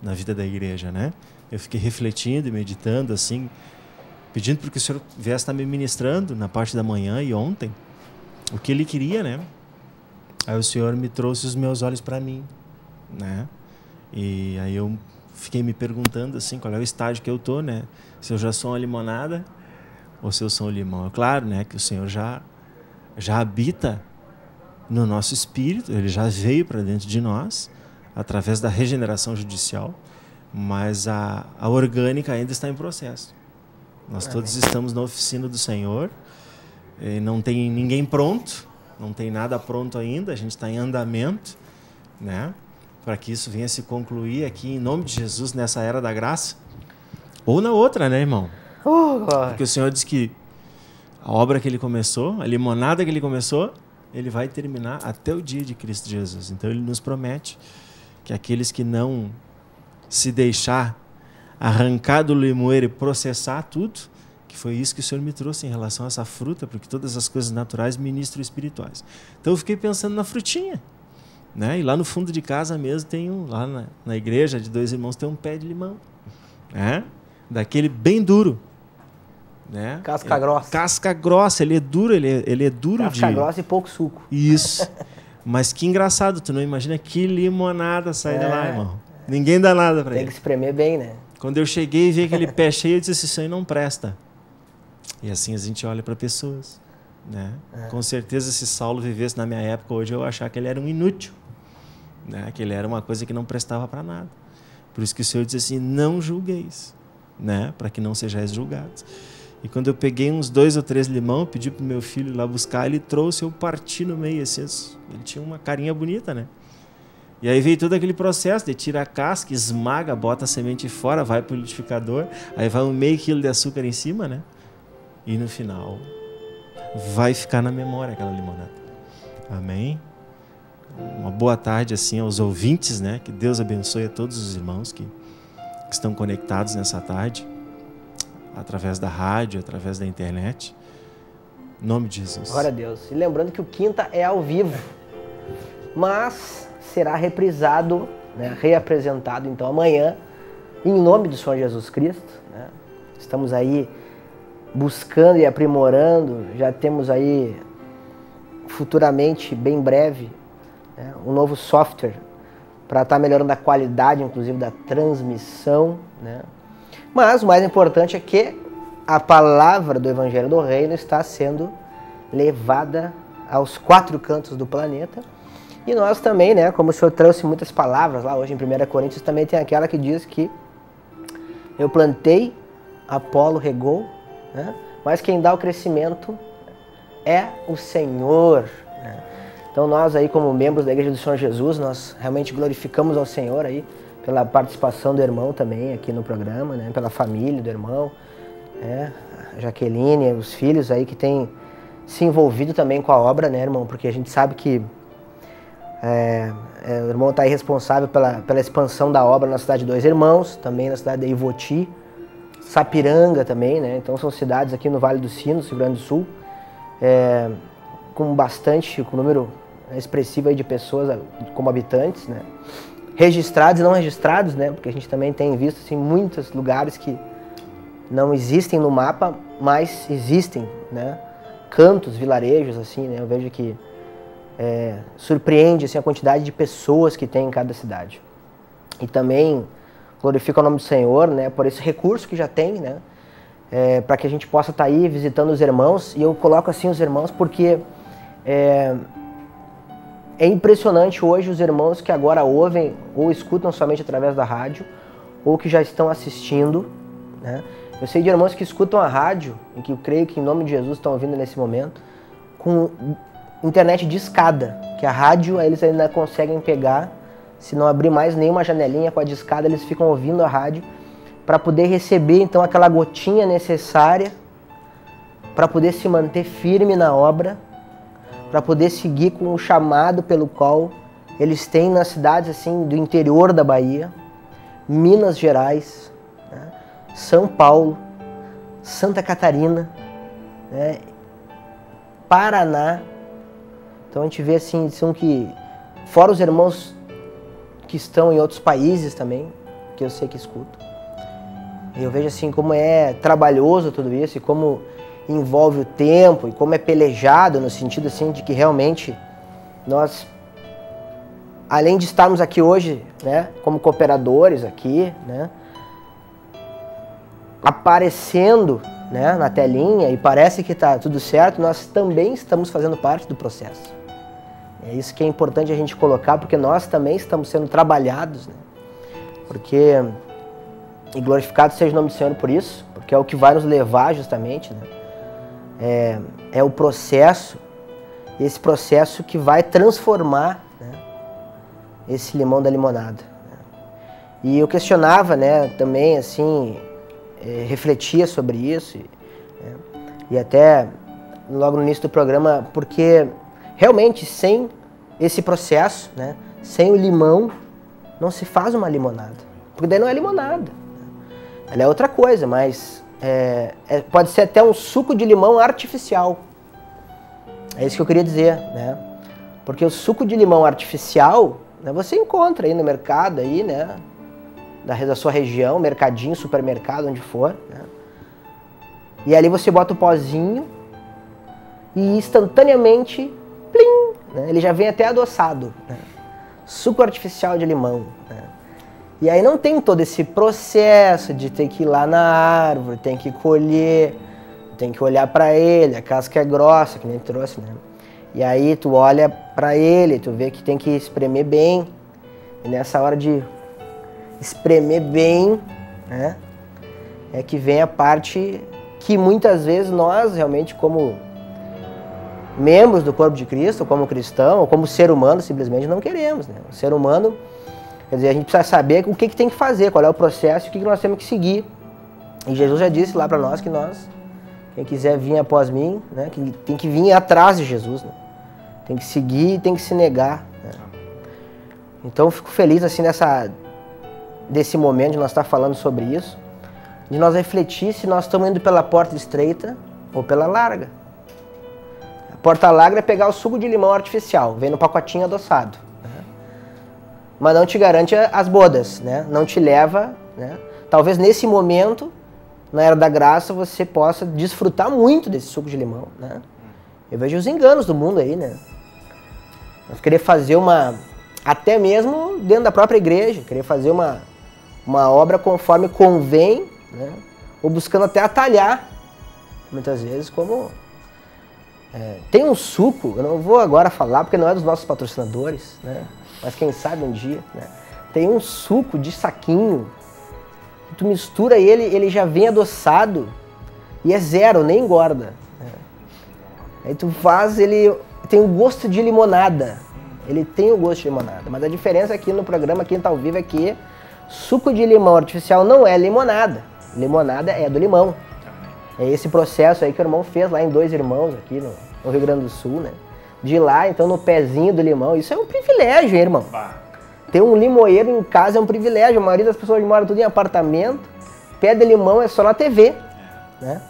na vida da igreja, né? Eu fiquei refletindo e meditando assim, pedindo para que o Senhor viesse estar me ministrando na parte da manhã e ontem, o que Ele queria, né? Aí o Senhor me trouxe os meus olhos para mim, né? E aí eu fiquei me perguntando assim, qual é o estágio que eu tô, né? Se eu já sou uma limonada ou se eu sou um limão. É claro, né, que o Senhor já habita no nosso espírito, Ele já veio para dentro de nós, através da regeneração judicial, mas a orgânica ainda está em processo. Nós todos estamos na oficina do Senhor, não tem ninguém pronto, não tem nada pronto ainda, a gente está em andamento, né, para que isso venha se concluir aqui, em nome de Jesus, nessa era da graça, ou na outra, né, irmão? Porque o Senhor diz que a obra que Ele começou, a limonada que Ele começou, Ele vai terminar até o dia de Cristo Jesus. Então Ele nos promete que aqueles que não se deixar arrancar do limoeiro e processar tudo, que foi isso que o Senhor me trouxe em relação a essa fruta, porque todas as coisas naturais ministram espirituais. Então eu fiquei pensando na frutinha, né? E lá no fundo de casa mesmo tem lá na igreja de 2 irmãos tem um pé de limão, né? Daquele bem duro. Né? Casca grossa. Casca grossa, ele é duro, ele é duro Casca grossa e pouco suco. Isso. Mas que engraçado, tu não imagina que limonada sai de lá, irmão. Ninguém dá nada pra ele. Tem que espremer bem, né? Quando eu cheguei e vi aquele pé cheio, eu disse assim, isso aí não presta. E assim a gente olha para pessoas, né? Com certeza se Saulo vivesse na minha época, hoje eu ia achar que ele era um inútil, né? Que ele era uma coisa que não prestava para nada. Por isso que o Senhor diz assim, não julgueis, né? Para que não sejais julgados. E quando eu peguei uns 2 ou 3 limão, pedi pro meu filho lá buscar, ele trouxe, eu parti no meio, assim, ele tinha uma carinha bonita, né? E aí veio todo aquele processo de tirar a casca, esmaga, bota a semente fora, vai pro liquidificador, aí vai meio quilo de açúcar em cima, né? E no final vai ficar na memória aquela limonada. Amém? Uma boa tarde assim aos ouvintes, né? Que Deus abençoe a todos os irmãos que estão conectados nessa tarde, através da rádio, através da internet. Em nome de Jesus. Glória a Deus. E lembrando que o Quinta é ao vivo, mas será reprisado, né, reapresentado então amanhã, em nome do Senhor Jesus Cristo. Né? Estamos aí buscando e aprimorando, já temos aí futuramente, bem breve, né, um novo software para estar melhorando a qualidade, inclusive, da transmissão, né? Mas o mais importante é que a palavra do Evangelho do Reino está sendo levada aos 4 cantos do planeta. E nós também, né, como o Senhor trouxe muitas palavras lá hoje em 1 Coríntios, também tem aquela que diz que eu plantei, Apolo regou, né, mas quem dá o crescimento é o Senhor, né? Então nós aí como membros da Igreja do Senhor Jesus, nós realmente glorificamos ao Senhor aí pela participação do irmão também aqui no programa, né, pela família do irmão, a Jaqueline, os filhos aí que têm se envolvido também com a obra, né, irmão? Porque a gente sabe que o irmão está aí responsável pela expansão da obra na cidade de Dois Irmãos, também na cidade de Ivoti, Sapiranga também, né? Então são cidades aqui no Vale dos Sinos, Rio Grande do Sul, com um número expressivo aí de pessoas como habitantes, né? Registrados e não registrados, né? Porque a gente também tem visto assim, muitos lugares que não existem no mapa, mas existem, né? Cantos, vilarejos, assim, né? Eu vejo que surpreende assim, a quantidade de pessoas que tem em cada cidade. E também glorifico o nome do Senhor, né? Por esse recurso que já tem, né? Para que a gente possa estar aí visitando os irmãos. E eu coloco assim os irmãos porque é impressionante hoje os irmãos que agora ouvem ou escutam somente através da rádio ou que já estão assistindo, né? Eu sei de irmãos que escutam a rádio e que eu creio que em nome de Jesus estão ouvindo nesse momento com internet de escada, que a rádio eles ainda conseguem pegar, se não abrir mais nenhuma janelinha com a discada, eles ficam ouvindo a rádio para poder receber então aquela gotinha necessária para poder se manter firme na obra, para poder seguir com o chamado pelo qual eles têm nas cidades assim do interior da Bahia, Minas Gerais, né, São Paulo, Santa Catarina, né, Paraná. Então a gente vê assim, são que, fora os irmãos que estão em outros países também, que eu sei que escutam. Eu vejo assim como é trabalhoso tudo isso e como envolve o tempo e como é pelejado no sentido assim de que realmente nós, além de estarmos aqui hoje, né, como cooperadores aqui, né, aparecendo, né, na telinha e parece que está tudo certo, nós também estamos fazendo parte do processo. É isso que é importante a gente colocar, porque nós também estamos sendo trabalhados, né? Porque, e glorificado seja o nome do Senhor por isso, porque é o que vai nos levar justamente, né? É o processo, esse processo que vai transformar, né, esse limão da limonada, né? E eu questionava, né, também assim, refletia sobre isso, né, e até logo no início do programa, porque realmente, sem esse processo, né, sem o limão, não se faz uma limonada. Porque daí não é limonada. Ela é outra coisa, mas pode ser até um suco de limão artificial. É isso que eu queria dizer, né? Porque o suco de limão artificial, né, você encontra aí no mercado, aí, né, da sua região, mercadinho, supermercado, onde for, né? E ali você bota o pozinho e instantaneamente plim, né? Ele já vem até adoçado, né? Suco artificial de limão, né? E aí não tem todo esse processo de ter que ir lá na árvore, tem que colher, tem que olhar para ele, a casca é grossa, que nem trouxe, né? E aí tu olha para ele, tu vê que tem que espremer bem, e nessa hora de espremer bem, né, é que vem a parte que muitas vezes nós realmente como membros do corpo de Cristo, como cristão, ou como ser humano, simplesmente não queremos, né? O ser humano, quer dizer, a gente precisa saber o que tem que fazer, qual é o processo, o que nós temos que seguir. E Jesus já disse lá para nós que nós, quem quiser vir após mim, né, que tem que vir atrás de Jesus, né? Tem que seguir e tem que se negar, né? Então eu fico feliz assim desse momento de nós estar falando sobre isso, de nós refletir se nós estamos indo pela porta estreita ou pela larga. A porta larga é pegar o suco de limão artificial, vem no pacotinho adoçado, né? Mas não te garante as bodas, né? Não te leva, né? Talvez nesse momento, na era da graça, você possa desfrutar muito desse suco de limão, né? Eu vejo os enganos do mundo aí, né? Nós querer fazer até mesmo dentro da própria igreja, querer fazer uma obra conforme convém né? Ou buscando até atalhar, muitas vezes, como... tem um suco, eu não vou agora falar porque não é dos nossos patrocinadores, né? Mas quem sabe um dia, né? Tem um suco de saquinho, que tu mistura ele já vem adoçado e é zero, nem engorda. Né? Aí tu faz, ele tem o gosto de limonada. Ele tem o gosto de limonada, mas a diferença aqui no programa Quinta ao Vivo é que suco de limão artificial não é limonada. Limonada é do limão. É esse processo aí que o irmão fez lá em Dois Irmãos, aqui no Rio Grande do Sul, né? De lá, então, no pezinho do limão. Isso é um privilégio, hein, irmão? Ter um limoeiro em casa é um privilégio. A maioria das pessoas moram tudo em apartamento. Pé de limão é só na TV, né?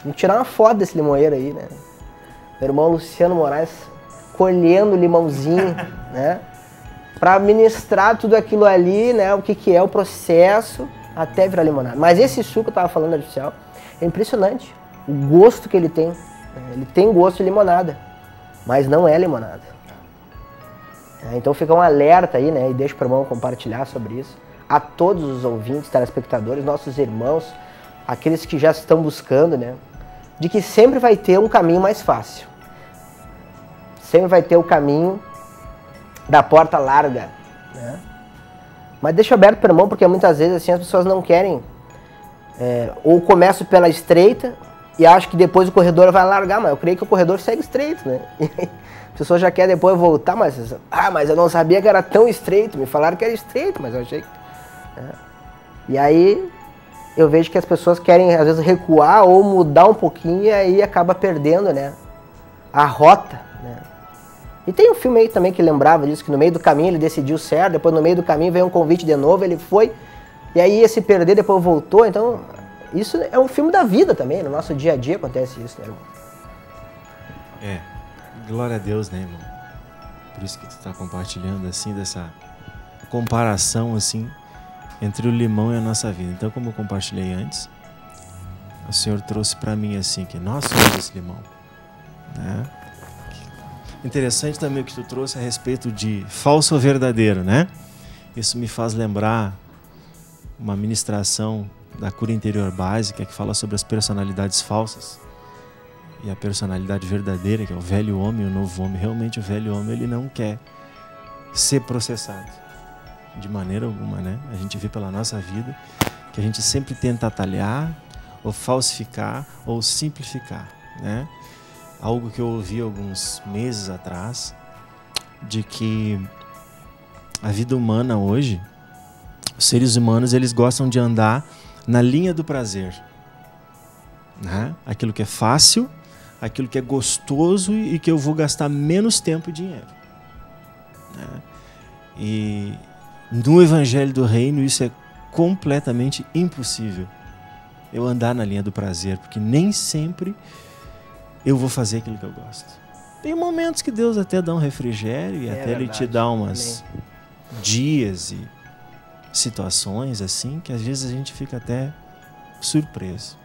Vamos tirar uma foto desse limoeiro aí, né? Meu irmão Luciano Moraes colhendo limãozinho, né? Para ministrar tudo aquilo ali, né? O que é o processo até virar limonada. Mas esse suco que eu tava falando artificial é impressionante. O gosto que ele tem. Né? Ele tem gosto de limonada, mas não é limonada. Então fica um alerta aí, né? E deixa para o irmão compartilhar sobre isso. A todos os ouvintes, telespectadores, nossos irmãos, aqueles que já estão buscando, né? De que sempre vai ter um caminho mais fácil. Sempre vai ter o caminho da porta larga, né? Mas deixa aberto para o irmão, porque muitas vezes assim, as pessoas não querem, ou começam pela estreita e acham que depois o corredor vai largar, mas eu creio que o corredor segue estreito, né? A pessoa já quer depois voltar, mas eu não sabia que era tão estreito, me falaram que era estreito, mas eu achei que... E aí eu vejo que as pessoas querem às vezes recuar ou mudar um pouquinho e aí acaba perdendo, né, a rota, né? E tem um filme aí também que lembrava disso, que no meio do caminho ele decidiu certo, depois no meio do caminho veio um convite de novo, ele foi, e aí ia se perder, depois voltou. Então isso é um filme da vida também, no nosso dia a dia acontece isso, né, irmão? Glória a Deus, né, irmão? Por isso que tu tá compartilhando, assim, dessa comparação, assim, entre o limão e a nossa vida. Então, como eu compartilhei antes, o Senhor trouxe para mim, assim, que nós somos esse limão, né? Interessante também o que tu trouxe a respeito de falso ou verdadeiro, né? Isso me faz lembrar uma ministração da cura interior básica que fala sobre as personalidades falsas e a personalidade verdadeira, que é o velho homem e o novo homem. Realmente o velho homem, ele não quer ser processado de maneira alguma, né? A gente vê pela nossa vida que a gente sempre tenta atalhar ou falsificar ou simplificar, né? Algo que eu ouvi alguns meses atrás, de que a vida humana hoje, os seres humanos, eles gostam de andar na linha do prazer, né? Aquilo que é fácil, aquilo que é gostoso e que eu vou gastar menos tempo e dinheiro, né? E no Evangelho do Reino isso é completamente impossível, eu andar na linha do prazer, porque nem sempre eu vou fazer aquilo que eu gosto. Tem momentos que Deus até dá um refrigério e até verdade. Ele te dá umas dias e situações assim que às vezes a gente fica até surpreso,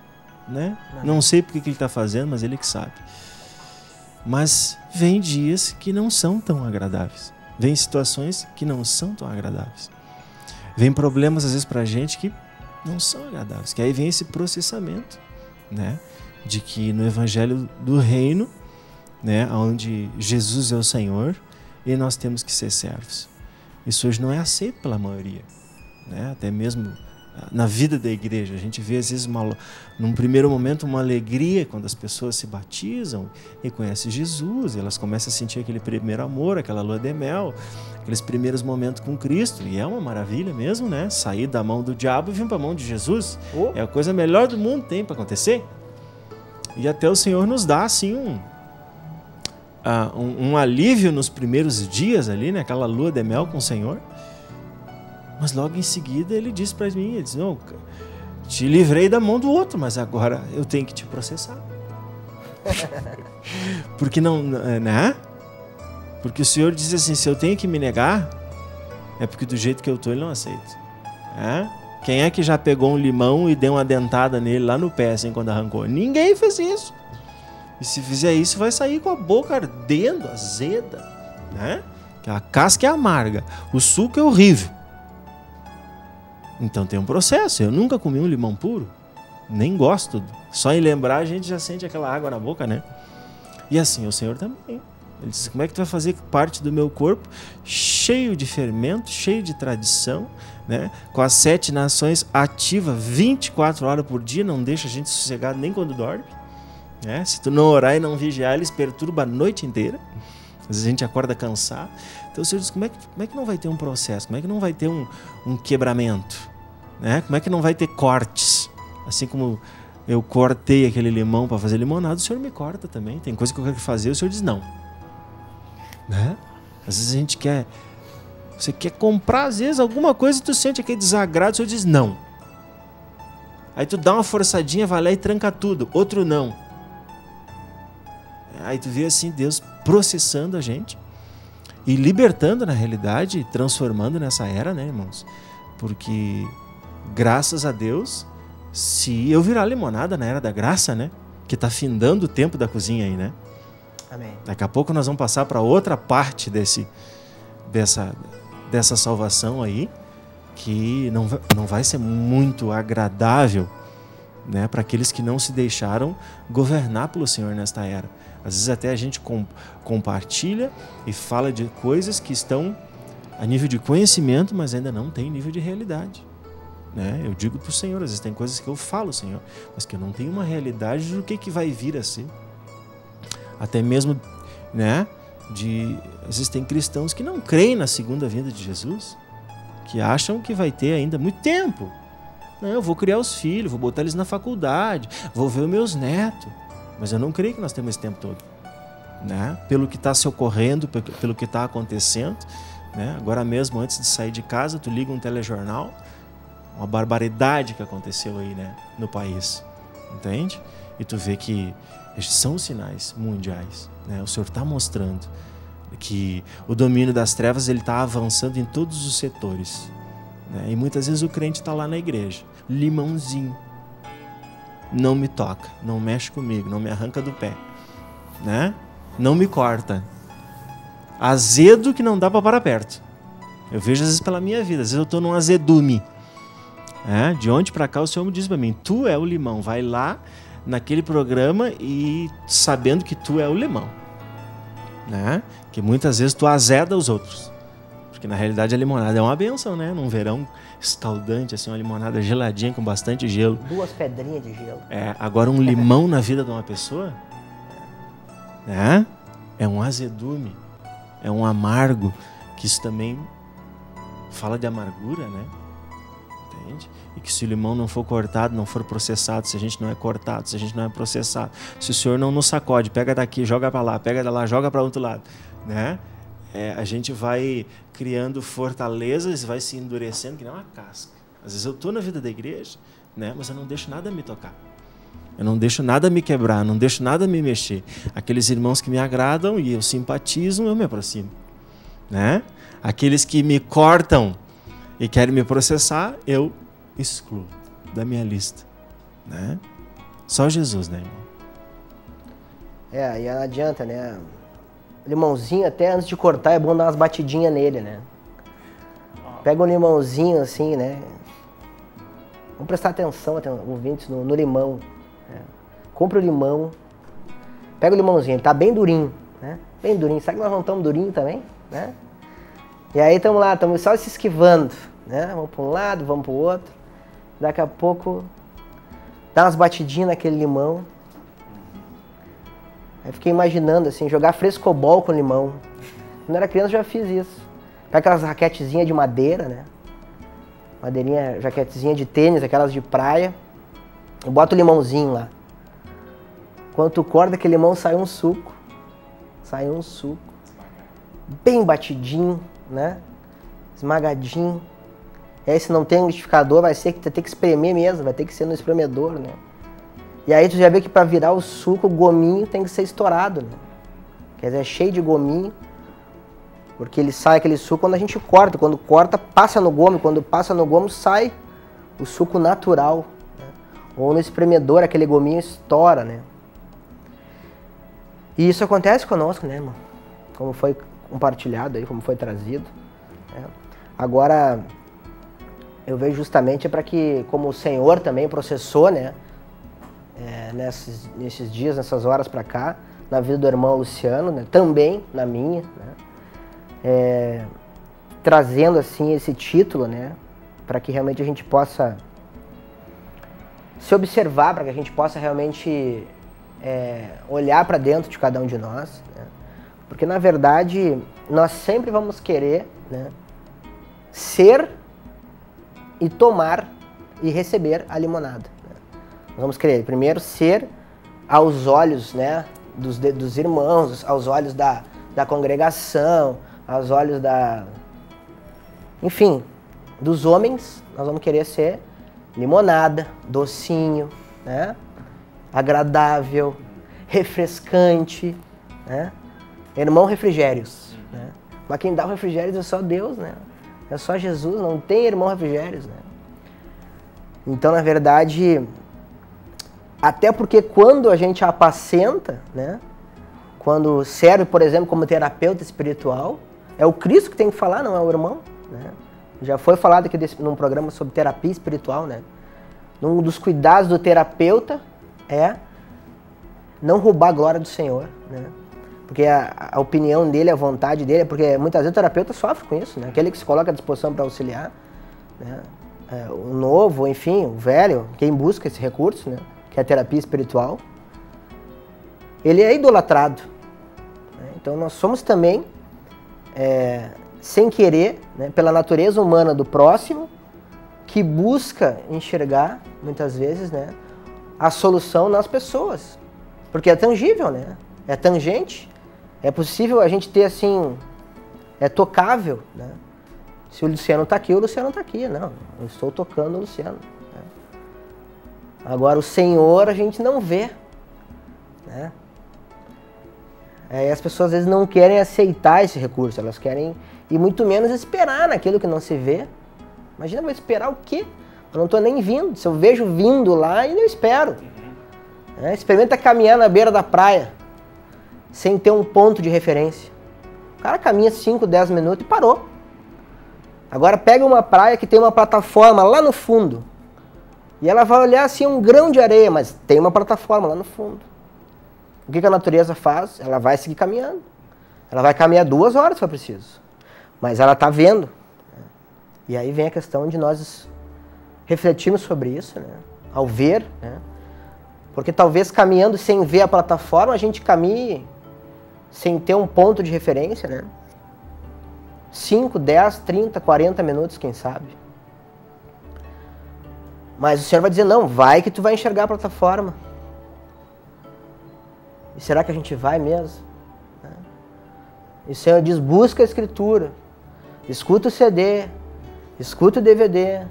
né? Não sei porque que Ele está fazendo, mas Ele que sabe. Mas vem dias que não são tão agradáveis. Vem situações que não são tão agradáveis. Vem problemas às vezes para a gente que não são agradáveis. Que aí vem esse processamento, né? De que no Evangelho do Reino, né, onde Jesus é o Senhor e nós temos que ser servos. Isso hoje não é aceito pela maioria, né? Até mesmo na vida da igreja. A gente vê às vezes, num primeiro momento, uma alegria quando as pessoas se batizam e conhecem Jesus, e elas começam a sentir aquele primeiro amor, aquela lua de mel, aqueles primeiros momentos com Cristo, e é uma maravilha mesmo, né? Sair da mão do diabo e vir para a mão de Jesus. É a coisa melhor do mundo que tem para acontecer. E até o Senhor nos dá assim um alívio nos primeiros dias ali, né? Aquela lua de mel com o Senhor. Mas logo em seguida ele diz para mim, ele diz, não, te livrei da mão do outro, mas agora eu tenho que te processar. Porque não, né? Porque o Senhor diz assim, se eu tenho que me negar, é porque do jeito que eu tô ele não aceita. Quem é que já pegou um limão e deu uma dentada nele lá no pé, assim, quando arrancou? Ninguém fez isso. E se fizer isso, vai sair com a boca ardendo, azeda, né? A casca é amarga, o suco é horrível. Então tem um processo. Eu nunca comi um limão puro. Nem gosto. Só em lembrar a gente já sente aquela água na boca, né? E assim, o Senhor também. Ele disse, como é que tu vai fazer parte do meu corpo cheio de fermento, cheio de tradição, né? Com as 7 nações ativa 24 horas por dia, não deixa a gente sossegado nem quando dorme. Né? Se tu não orar e não vigiar, eles perturbam a noite inteira. Às vezes a gente acorda cansado. Então o Senhor diz, como é que não vai ter um processo? Como é que não vai ter um quebramento? Né? Como é que não vai ter cortes? Assim como eu cortei aquele limão para fazer limonada, o Senhor me corta também. Tem coisa que eu quero fazer, o Senhor diz não. Né? Às vezes a gente quer... Você quer comprar, às vezes, alguma coisa e tu sente aquele desagrado, o Senhor diz não. Aí tu dá uma forçadinha, vai lá e tranca tudo. Outro não. Aí tu vê assim Deus processando a gente e libertando na realidade, transformando nessa era, né, irmãos? Porque, graças a Deus, se eu virar limonada na era da graça, né? Que tá findando o tempo da cozinha aí, né? Amém. Daqui a pouco nós vamos passar para outra parte dessa salvação aí, que não vai ser muito agradável, né, para aqueles que não se deixaram governar pelo Senhor nesta era. Às vezes até a gente compartilha e fala de coisas que estão a nível de conhecimento, mas ainda não tem nível de realidade. Né? Eu digo para o Senhor, às vezes tem coisas que eu falo, Senhor, mas que eu não tenho uma realidade do que vai vir a ser. Até mesmo, né, às vezes tem cristãos que não creem na segunda vinda de Jesus, que acham que vai ter ainda muito tempo. Não, eu vou criar os filhos, vou botar eles na faculdade, vou ver os meus netos. Mas eu não creio que nós temos esse tempo todo. Né? Pelo que está se ocorrendo, pelo que está acontecendo. Né? Agora mesmo, antes de sair de casa, tu liga um telejornal, uma barbaridade que aconteceu aí, né, no país. Entende? E tu vê que estes são os sinais mundiais. Né? O Senhor está mostrando que o domínio das trevas está avançando em todos os setores. Né? E muitas vezes o crente está lá na igreja, limãozinho. Não me toca, não mexe comigo, não me arranca do pé. Né? Não me corta. Azedo que não dá para parar perto. Eu vejo às vezes pela minha vida, às vezes eu estou num azedume. De onde para cá o Senhor me diz para mim, tu é o limão, vai lá naquele programa e sabendo que tu é o limão. Né? Que muitas vezes tu azeda os outros. Porque na realidade a limonada é uma benção, né? Num verão escaldante, assim, uma limonada geladinha com bastante gelo. 2 pedrinhas de gelo. Agora um limão na vida de uma pessoa, né? É um azedume, é um amargo, que isso também fala de amargura, né? Entende? E que se o limão não for cortado, não for processado, se a gente não é cortado, se a gente não é processado, se o Senhor não nos sacode, pega daqui, joga para lá, pega de lá, joga para outro lado, né? A gente vai criando fortalezas, vai se endurecendo que nem uma casca. Às vezes eu estou na vida da igreja, né? Mas eu não deixo nada me tocar. Eu não deixo nada me quebrar, não deixo nada me mexer. Aqueles irmãos que me agradam e eu simpatizo, eu me aproximo. Né? Aqueles que me cortam e querem me processar, eu excluo da minha lista. Né? Só Jesus, né, irmão? E não adianta, né? Limãozinho, até antes de cortar, é bom dar umas batidinhas nele, né? Pega um limãozinho assim, né? Vamos prestar atenção, ouvintes, no limão. Né? Compra o limão, pega o limãozinho, ele tá bem durinho, né? Bem durinho. Sabe que nós não estamos durinho também, né? E aí estamos lá, estamos só se esquivando, né? Vamos para um lado, vamos para o outro. Daqui a pouco, dá umas batidinhas naquele limão. Aí fiquei imaginando, assim, jogar frescobol com limão. Quando era criança eu já fiz isso. Pega aquelas raquetezinhas de madeira, né? Madeirinha, jaquetezinha de tênis, aquelas de praia. E bota o limãozinho lá. Quando tu corta aquele limão, sai um suco. Sai um suco. Bem batidinho, né? Esmagadinho. E aí se não tem um liquidificador, vai ser que tu tem que espremer mesmo, vai ter que ser no espremedor, né? E aí tu já vê que para virar o suco, o gominho tem que ser estourado, né? Quer dizer, é cheio de gominho. Porque ele sai aquele suco quando a gente corta. Quando corta, passa no gomo. Quando passa no gomo, sai o suco natural. Né? Ou no espremedor, aquele gominho estoura, né? E isso acontece conosco, né, irmão? Como foi compartilhado aí, como foi trazido. Né? Agora, eu vejo justamente para que, como o Senhor também processou, né? nesses dias, nessas horas para cá, na vida do irmão Luciano, né? Também na minha, né? Trazendo assim esse título, né? Para que realmente a gente possa se observar, para que a gente possa realmente olhar para dentro de cada um de nós, né? Porque na verdade nós sempre vamos querer, né, ser e tomar e receber a limonada, né? Nós vamos querer primeiro ser aos olhos, né, dos irmãos, aos olhos da congregação, aos olhos enfim, dos homens. Nós vamos querer ser limonada, docinho, né, agradável, refrescante, né? Irmão refrigérios, né? Mas quem dá o refrigérios é só Deus, né? É só Jesus, não tem irmão refrigérios, né? Então, na verdade, até porque quando a gente apacenta, né? Quando serve, por exemplo, como terapeuta espiritual, é o Cristo que tem que falar, não é o irmão, né? Já foi falado aqui num programa sobre terapia espiritual, né? Um dos cuidados do terapeuta é não roubar a glória do Senhor, né? Porque a opinião dele, a vontade dele, porque muitas vezes o terapeuta sofre com isso, né? Aquele que se coloca à disposição para auxiliar, né? O novo, enfim, o velho, quem busca esse recurso, né? Que é a terapia espiritual, ele é idolatrado, né? Então nós somos também, sem querer, né? Pela natureza humana do próximo, que busca enxergar, muitas vezes, né? A solução nas pessoas, porque é tangível, né? É tangente. É possível a gente ter assim, é tocável, né? Se o Luciano está aqui, o Luciano está aqui. Não, eu estou tocando o Luciano, né? Agora o Senhor a gente não vê, né? As pessoas às vezes não querem aceitar esse recurso, elas querem, e muito menos esperar naquilo que não se vê. Imagina, eu vou esperar o quê? Eu não estou nem vindo. Se eu vejo vindo lá, e não espero. Experimenta caminhar na beira da praia, sem ter um ponto de referência. O cara caminha 5, 10 minutos e parou. Agora pega uma praia que tem uma plataforma lá no fundo. E ela vai olhar assim um grão de areia, mas tem uma plataforma lá no fundo. O que a natureza faz? Ela vai seguir caminhando. Ela vai caminhar 2 horas se for preciso. Mas ela está vendo. E aí vem a questão de nós refletirmos sobre isso, né? Ao ver, né? Porque talvez caminhando sem ver a plataforma, a gente caminhe sem ter um ponto de referência, né? 5, 10, 30, 40 minutos, quem sabe. Mas o Senhor vai dizer, não, vai que tu vai enxergar a plataforma. E será que a gente vai mesmo? E o Senhor diz, busca a Escritura, escuta o CD, escuta o DVD.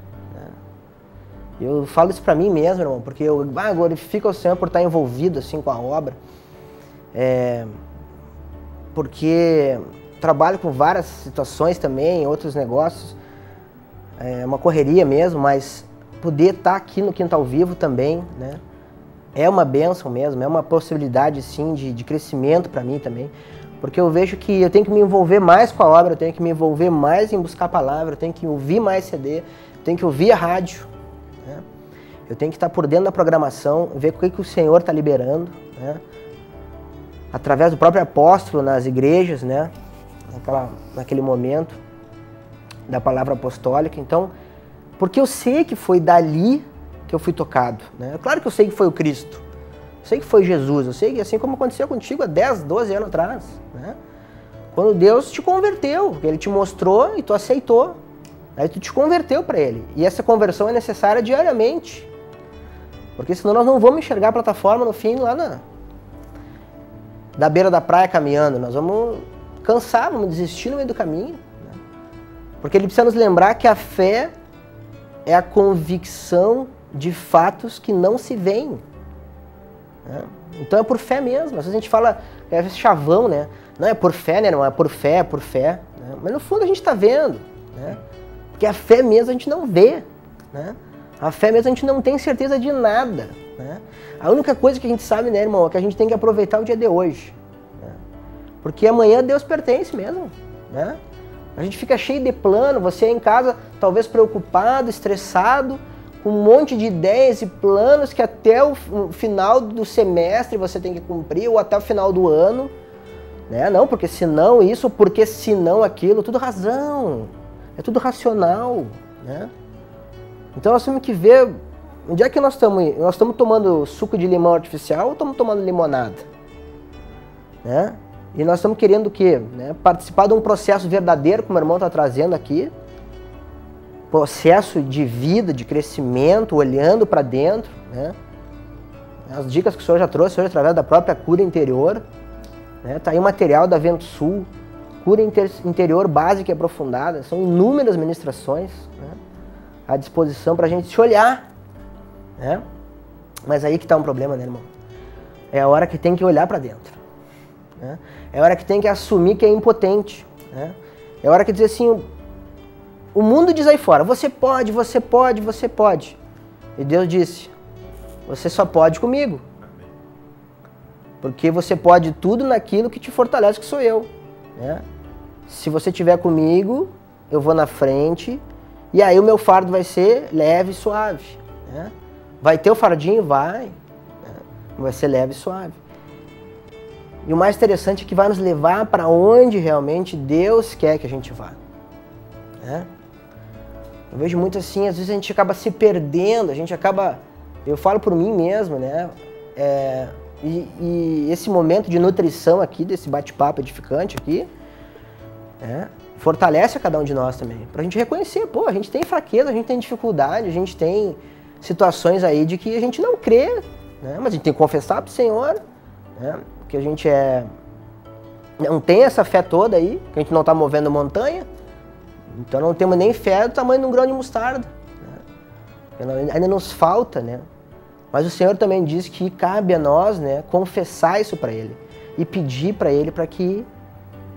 Eu falo isso pra mim mesmo, irmão, porque eu glorifico ao Senhor por estar envolvido assim com a obra. Porque trabalho com várias situações também, outros negócios. É uma correria mesmo, mas poder estar aqui no Quintal Vivo também, né? É uma bênção mesmo, é uma possibilidade sim de crescimento para mim também. Porque eu vejo que eu tenho que me envolver mais com a obra, eu tenho que me envolver mais em buscar a palavra, eu tenho que ouvir mais CD, eu tenho que ouvir a rádio, né? Eu tenho que estar por dentro da programação, ver o que o Senhor está liberando, né? Através do próprio apóstolo nas igrejas, né? Naquele momento da palavra apostólica. Então, porque eu sei que foi dali que eu fui tocado, né? Claro que eu sei que foi o Cristo, eu sei que foi Jesus, eu sei que assim como aconteceu contigo há 10, 12 anos atrás, né? Quando Deus te converteu, Ele te mostrou e tu aceitou, aí tu te converteu para Ele. E essa conversão é necessária diariamente, porque senão nós não vamos enxergar a plataforma no fim lá da beira da praia caminhando, nós vamos cansar, vamos desistir no meio do caminho, né? Porque Ele precisa nos lembrar que a fé é a convicção de fatos que não se veem, né? Então é por fé mesmo. Às vezes a gente fala, é chavão, né? Não é por fé, né? Não é por fé, né? Mas no fundo a gente está vendo, né? Porque a fé mesmo a gente não vê, né? A fé mesmo a gente não tem certeza de nada, né? A única coisa que a gente sabe, né, irmão, é que a gente tem que aproveitar o dia de hoje, né? Porque amanhã Deus pertence mesmo, né? A gente fica cheio de plano, você em casa talvez preocupado, estressado com um monte de ideias e planos que até o final do semestre você tem que cumprir, ou até o final do ano, né? Não, porque senão isso, porque senão aquilo, tudo razão, é tudo racional, né? Então nós temos que ver onde é que nós estamos. Nós estamos tomando suco de limão artificial ou estamos tomando limonada, né? E nós estamos querendo o quê? Né? Participar de um processo verdadeiro, como o irmão está trazendo aqui, processo de vida, de crescimento, olhando para dentro, né? As dicas que o senhor já trouxe hoje através da própria cura interior, né? Tá aí o material da Vento Sul, cura interior básica e aprofundada, são inúmeras ministrações, né, à disposição para a gente se olhar, né? Mas aí que está um problema, né, irmão? É a hora que tem que olhar para dentro, né? É a hora que tem que assumir que é impotente, né? É a hora que dizer assim, o mundo diz aí fora, você pode, você pode, você pode. E Deus disse, você só pode comigo. Porque você pode tudo naquilo que te fortalece, que sou eu, né? Se você estiver comigo, eu vou na frente, e aí o meu fardo vai ser leve e suave, né? Vai ter o fardinho? Vai, né? Vai ser leve e suave. E o mais interessante é que vai nos levar para onde realmente Deus quer que a gente vá, né? Eu vejo muito assim, às vezes a gente acaba se perdendo, a gente acaba, eu falo por mim mesmo, né? E esse momento de nutrição aqui, desse bate-papo edificante aqui, né, fortalece a cada um de nós também. Pra gente reconhecer, pô, a gente tem fraqueza, a gente tem dificuldade, a gente tem situações aí de que a gente não crê, né? Mas a gente tem que confessar pro Senhor, né, que a gente não tem essa fé toda aí, que a gente não tá movendo montanha, então não temos nem fé do tamanho de um grão de mostarda, né? Ainda nos falta, né? Mas o Senhor também diz que cabe a nós, né, confessar isso para Ele e pedir para Ele para que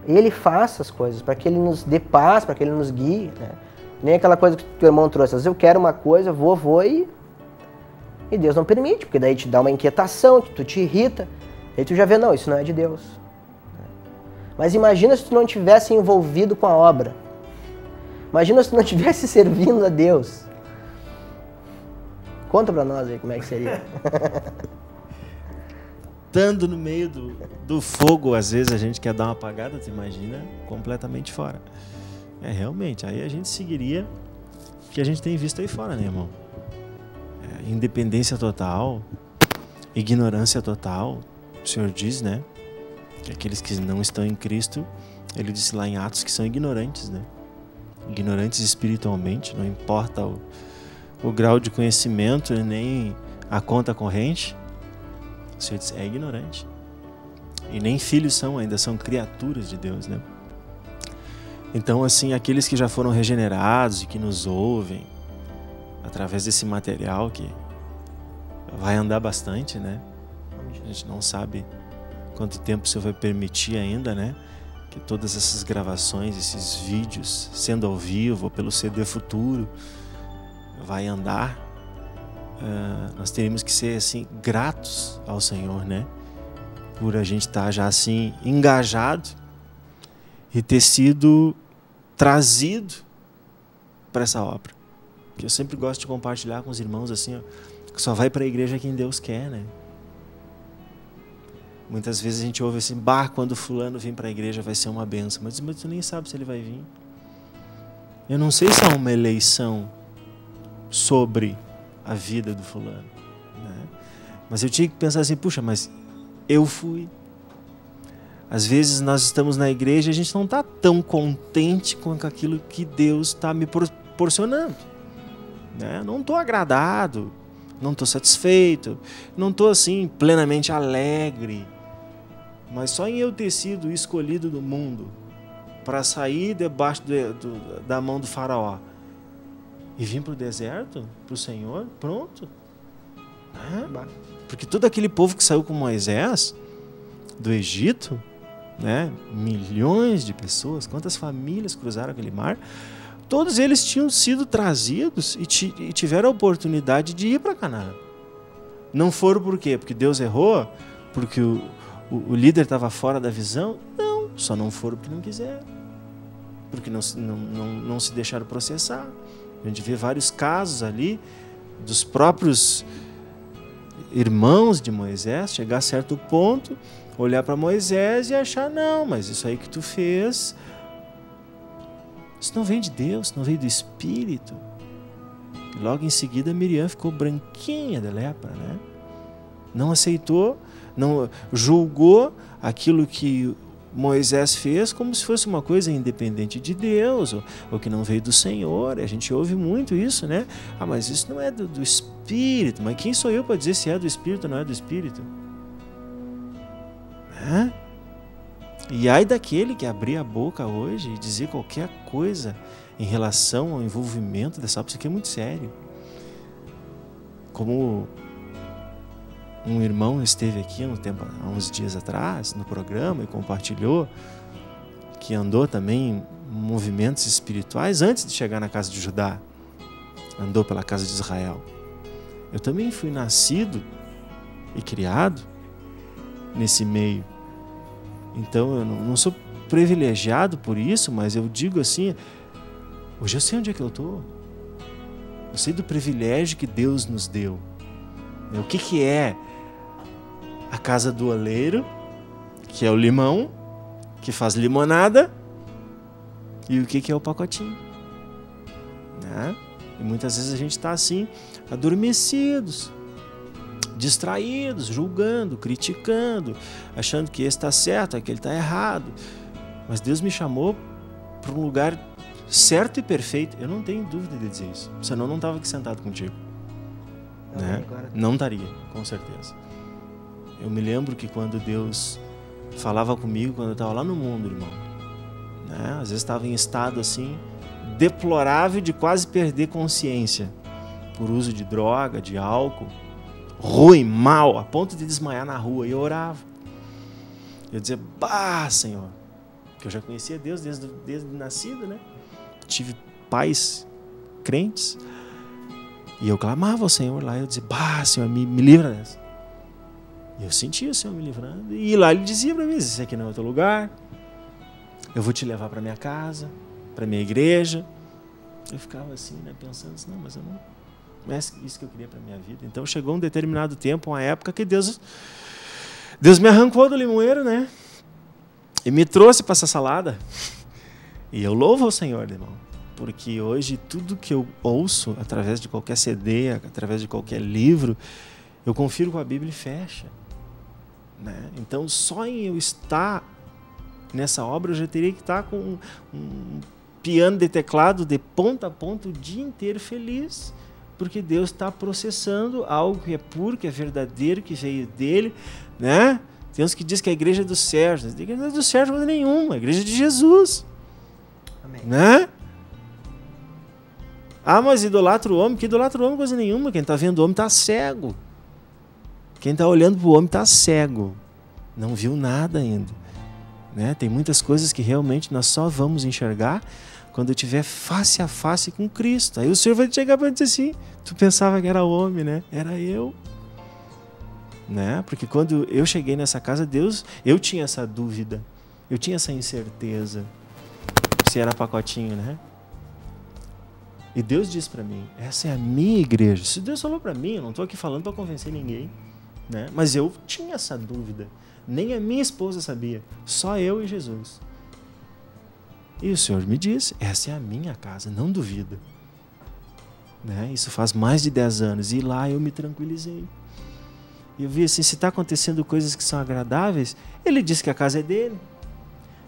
Ele faça as coisas, para que Ele nos dê paz, para que Ele nos guie, né? Nem aquela coisa que o teu irmão trouxe, às vezes eu quero uma coisa, vou e Deus não permite, porque daí te dá uma inquietação, tu te irrita, aí tu já vê, não, isso não é de Deus. Mas imagina se tu não tivesse envolvido com a obra, imagina se tu não estivesse servindo a Deus. Conta pra nós aí como é que seria. Estando no meio do fogo, às vezes a gente quer dar uma apagada, tu imagina, completamente fora. Realmente, aí a gente seguiria o que a gente tem visto aí fora, né, irmão? Independência total, ignorância total. O Senhor diz, né, que aqueles que não estão em Cristo, Ele disse lá em Atos que são ignorantes, né? Ignorantes espiritualmente, não importa o grau de conhecimento e nem a conta corrente. O Senhor diz, é ignorante. E nem filhos são ainda, são criaturas de Deus, né? Então, assim, aqueles que já foram regenerados e que nos ouvem através desse material que vai andar bastante, né? A gente não sabe quanto tempo o Senhor vai permitir ainda, né? Que todas essas gravações, esses vídeos, sendo ao vivo ou pelo CD futuro, vai andar. Nós teríamos que ser assim gratos ao Senhor, né? Por a gente estar já assim engajado e ter sido trazido para essa obra. Que eu sempre gosto de compartilhar com os irmãos assim, ó, que só vai para a igreja quem Deus quer, né? Muitas vezes a gente ouve assim, quando fulano vir para a igreja vai ser uma bênção, mas tu nem sabe se ele vai vir. Eu não sei se há uma eleição sobre a vida do fulano, né? Mas eu tinha que pensar assim, puxa, mas eu fui. Às vezes nós estamos na igreja e a gente não está tão contente com aquilo que Deus está me proporcionando, né? Não estou agradado, não estou satisfeito, não estou assim plenamente alegre, mas só em eu ter sido escolhido do mundo para sair debaixo da mão do faraó e vir para o deserto, para o Senhor, pronto. Porque todo aquele povo que saiu com Moisés do Egito, né, milhões de pessoas, quantas famílias cruzaram aquele mar, todos eles tinham sido trazidos e tiveram a oportunidade de ir para Canaã. Não foram por quê? Porque Deus errou? Porque o líder estava fora da visão? Não, só não foram porque não quiseram. Porque não se deixaram processar. A gente vê vários casos ali dos próprios irmãos de Moisés chegar a certo ponto, olhar para Moisés e achar, não, mas isso aí que tu fez, isso não vem de Deus, não veio do Espírito. E logo em seguida Miriam ficou branquinha de lepra, né? Não aceitou, não julgou aquilo que Moisés fez como se fosse uma coisa independente de Deus, ou que não veio do Senhor. A gente ouve muito isso, né? Ah, mas isso não é do Espírito. Mas quem sou eu para dizer se é do Espírito ou não é do Espírito? Né? E ai daquele que abrir a boca hoje e dizer qualquer coisa em relação ao envolvimento dessa pessoa, que é muito sério. Como um irmão esteve aqui há uns dias atrás no programa e compartilhou que andou também em movimentos espirituais antes de chegar na casa de Judá, andou pela casa de Israel. Eu também fui nascido e criado nesse meio, então eu não sou privilegiado por isso, mas eu digo assim, hoje eu sei onde é que eu estou, eu sei do privilégio que Deus nos deu. O que é a casa do oleiro, que é o limão, que faz limonada, e o que é o pacotinho, né? E muitas vezes a gente está assim, adormecidos, distraídos, julgando, criticando, achando que esse está certo, aquele está errado. Mas Deus me chamou para um lugar certo e perfeito. Eu não tenho dúvida de dizer isso, senão eu não estava aqui sentado contigo, né? Não estaria, com certeza. Eu me lembro que quando Deus falava comigo, quando eu estava lá no mundo, irmão, né? Às vezes estava em estado assim, deplorável de quase perder consciência, por uso de droga, de álcool, ruim, mal, a ponto de desmaiar na rua, e eu orava. Eu dizia, bah, Senhor, que eu já conhecia Deus desde nascido, né? Tive pais crentes, e eu clamava ao Senhor lá, eu dizia, bah, Senhor, me livra dessa. E eu sentia o Senhor me livrando. E lá Ele dizia para mim, esse aqui não é o teu lugar, eu vou te levar para minha casa, para minha igreja. Eu ficava assim, né, pensando assim, não, mas eu não é isso que eu queria para minha vida. Então chegou um determinado tempo, uma época que Deus me arrancou do limoeiro, né? E me trouxe para essa salada. E eu louvo ao Senhor, irmão, porque hoje tudo que eu ouço, através de qualquer CD, através de qualquer livro, eu confiro com a Bíblia e fecha, né? Então, só em eu estar nessa obra, eu já teria que estar com um piano de teclado de ponta a ponta o dia inteiro feliz, porque Deus está processando algo que é puro, que é verdadeiro, que veio dele, né? Tem uns que dizem que a igreja é do Sérgio. A igreja não é do Sérgio coisa nenhuma, a igreja é de Jesus. Amém. Né? Ah, mas idolatra o homem. Que idolatra o homem coisa nenhuma. Quem está vendo o homem está cego. Quem está olhando para o homem está cego. Não viu nada ainda. Né? Tem muitas coisas que realmente nós só vamos enxergar quando eu estiver face a face com Cristo. Aí o Senhor vai chegar para dizer assim, tu pensava que era homem, né? Era eu. Né? Porque quando eu cheguei nessa casa, Deus, eu tinha essa dúvida, eu tinha essa incerteza se era pacotinho, né? E Deus disse para mim, essa é a minha igreja. Se Deus falou para mim, eu não estou aqui falando para convencer ninguém, né? Mas eu tinha essa dúvida, nem a minha esposa sabia, só eu e Jesus. E o Senhor me disse, essa é a minha casa, não duvida, né? Isso faz mais de 10 anos, e lá eu me tranquilizei. E eu vi assim, se está acontecendo coisas que são agradáveis, ele disse que a casa é dele.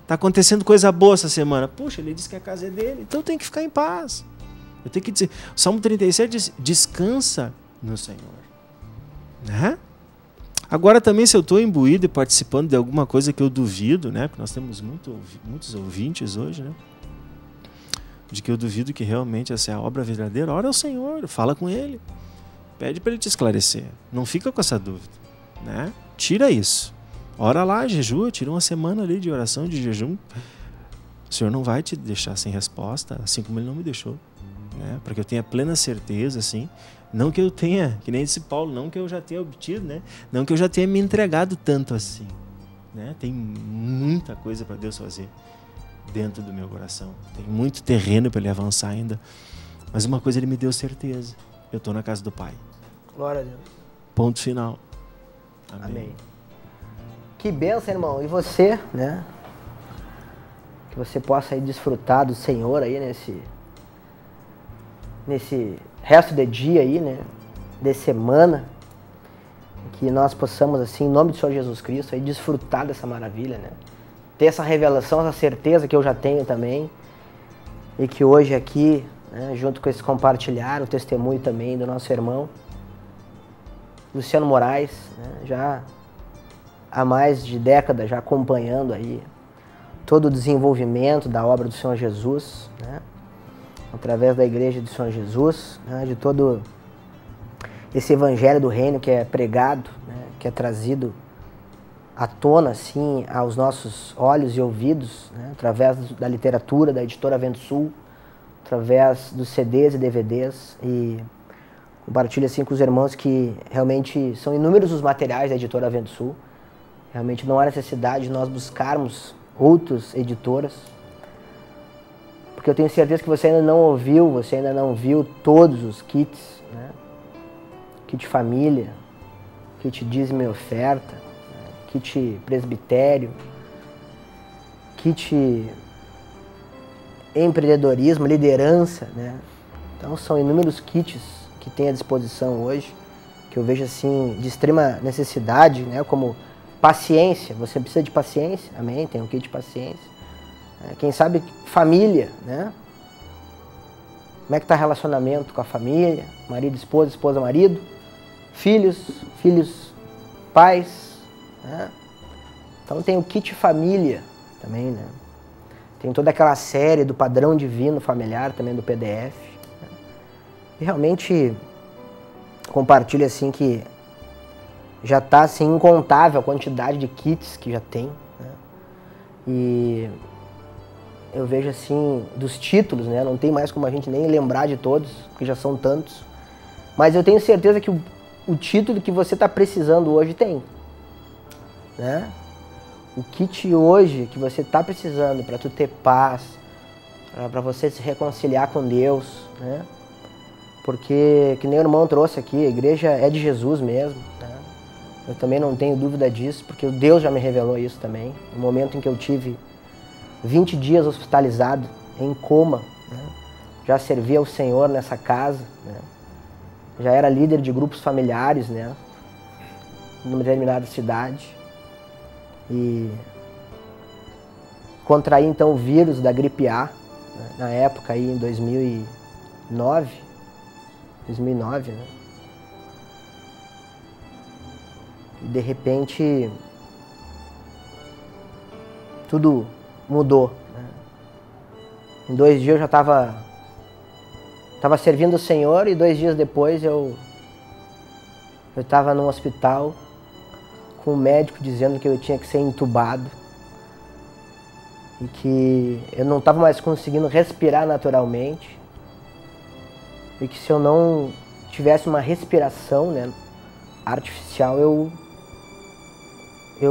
Está acontecendo coisa boa essa semana, puxa, ele disse que a casa é dele, então tem que ficar em paz. Eu tenho que dizer, o Salmo 37 diz, descansa no Senhor. Né? Agora também, se eu estou imbuído e participando de alguma coisa que eu duvido, né? Porque nós temos muitos ouvintes hoje, né? De que eu duvido que realmente essa é a obra verdadeira, ora ao Senhor, fala com Ele. Pede para Ele te esclarecer. Não fica com essa dúvida, né? Tira isso. Ora lá, jejua, tira uma semana ali de oração, de jejum. O Senhor não vai te deixar sem resposta, assim como Ele não me deixou, né? Para que eu tenha plena certeza, assim. Não que eu tenha, que nem disse Paulo, não que eu já tenha obtido, né? Não que eu já tenha me entregado tanto assim, né? Tem muita coisa para Deus fazer dentro do meu coração. Tem muito terreno para Ele avançar ainda. Mas uma coisa Ele me deu certeza. eu estou na casa do Pai. Glória a Deus. Ponto final. Amém. Amém. Que bênção, irmão. E você, né? Que você possa aí desfrutar do Senhor aí nesse resto de dia aí, né? De semana. Que nós possamos, assim, em nome do Senhor Jesus Cristo, aí desfrutar dessa maravilha, né? Ter essa revelação, essa certeza que eu já tenho também. E que hoje aqui, né, junto com esse compartilhar, o testemunho também do nosso irmão Luciano Moraes, né, já há mais de décadas já acompanhando aí todo o desenvolvimento da obra do Senhor Jesus, né, através da Igreja do Senhor Jesus, né, de todo esse evangelho do reino que é pregado, né, que é trazido à tona, assim, aos nossos olhos e ouvidos, né, através da literatura da editora Vento Sul, através dos CDs e DVDs, e compartilho assim com os irmãos que realmente são inúmeros os materiais da editora Vento Sul. Realmente não há necessidade de nós buscarmos outras editoras, porque eu tenho certeza que você ainda não ouviu, você ainda não viu todos os kits, né? Kit família, kit dízimo e oferta, né? Kit presbitério, kit empreendedorismo, liderança, né? Então são inúmeros kits que tem à disposição hoje, que eu vejo assim de extrema necessidade, né? Como paciência, você precisa de paciência, amém? Tem um kit de paciência. Quem sabe família, né? Como é que está o relacionamento com a família? Marido, esposa, esposa, marido, filhos, pais, né? Então tem o kit família também, né? Tem toda aquela série do padrão divino familiar também do PDF. Né? E realmente compartilho assim que já está assim incontável a quantidade de kits que já tem, né? E eu vejo assim dos títulos, né? Não tem mais como a gente nem lembrar de todos, porque já são tantos. Mas eu tenho certeza que o título que você está precisando hoje tem, né? O kit hoje que você está precisando para tu ter paz, para você se reconciliar com Deus, né? Porque, que nem o irmão trouxe aqui, a igreja é de Jesus mesmo, né? Eu também não tenho dúvida disso, porque Deus já me revelou isso também. No momento em que eu tive 20 dias hospitalizado, em coma, né? Já servia ao Senhor nessa casa, né? Já era líder de grupos familiares, né? Numa determinada cidade. E contraí então o vírus da gripe A, né, na época aí em 2009, né? E de repente tudo mudou, né? Em 2 dias eu já estava servindo o Senhor e 2 dias depois eu estava num hospital com o médico dizendo que eu tinha que ser entubado e que eu não estava mais conseguindo respirar naturalmente e que se eu não tivesse uma respiração, né, artificial, eu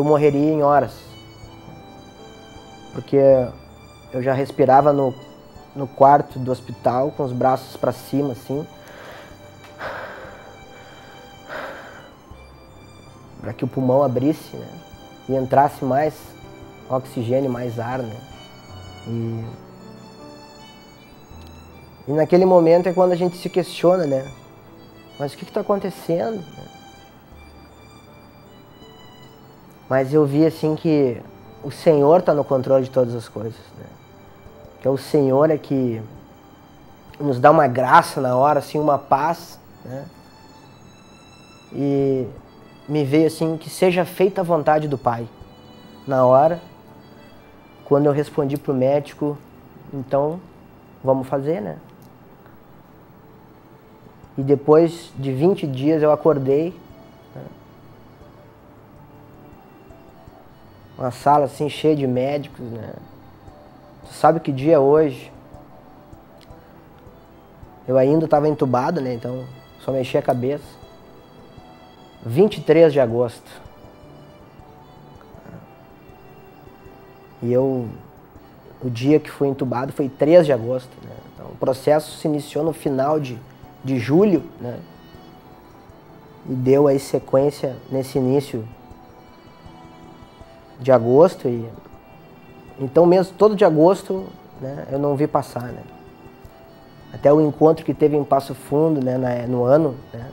morreria em horas, porque eu já respirava no quarto do hospital com os braços para cima assim, para que o pulmão abrisse, né, e entrasse mais oxigênio, mais ar, né? E naquele momento é quando a gente se questiona, né? Mas o que está acontecendo? Mas eu vi assim que o Senhor está no controle de todas as coisas, né? Que é o Senhor é que nos dá uma graça na hora, assim, uma paz, né? E me veio assim, que seja feita a vontade do Pai. Na hora, quando eu respondi pro médico, então vamos fazer, né? E depois de 20 dias eu acordei, né? Uma sala assim cheia de médicos, né? Tu sabe que dia é hoje? Eu ainda estava entubado, né? Então só mexi a cabeça. 23 de agosto. E o dia que fui entubado foi 3 de agosto, né? Então o processo se iniciou no final de de julho, né? E deu aí sequência nesse início de agosto. E então mesmo todo de agosto, né, eu não vi passar, né? Até o encontro que teve em Passo Fundo, né, no ano, né,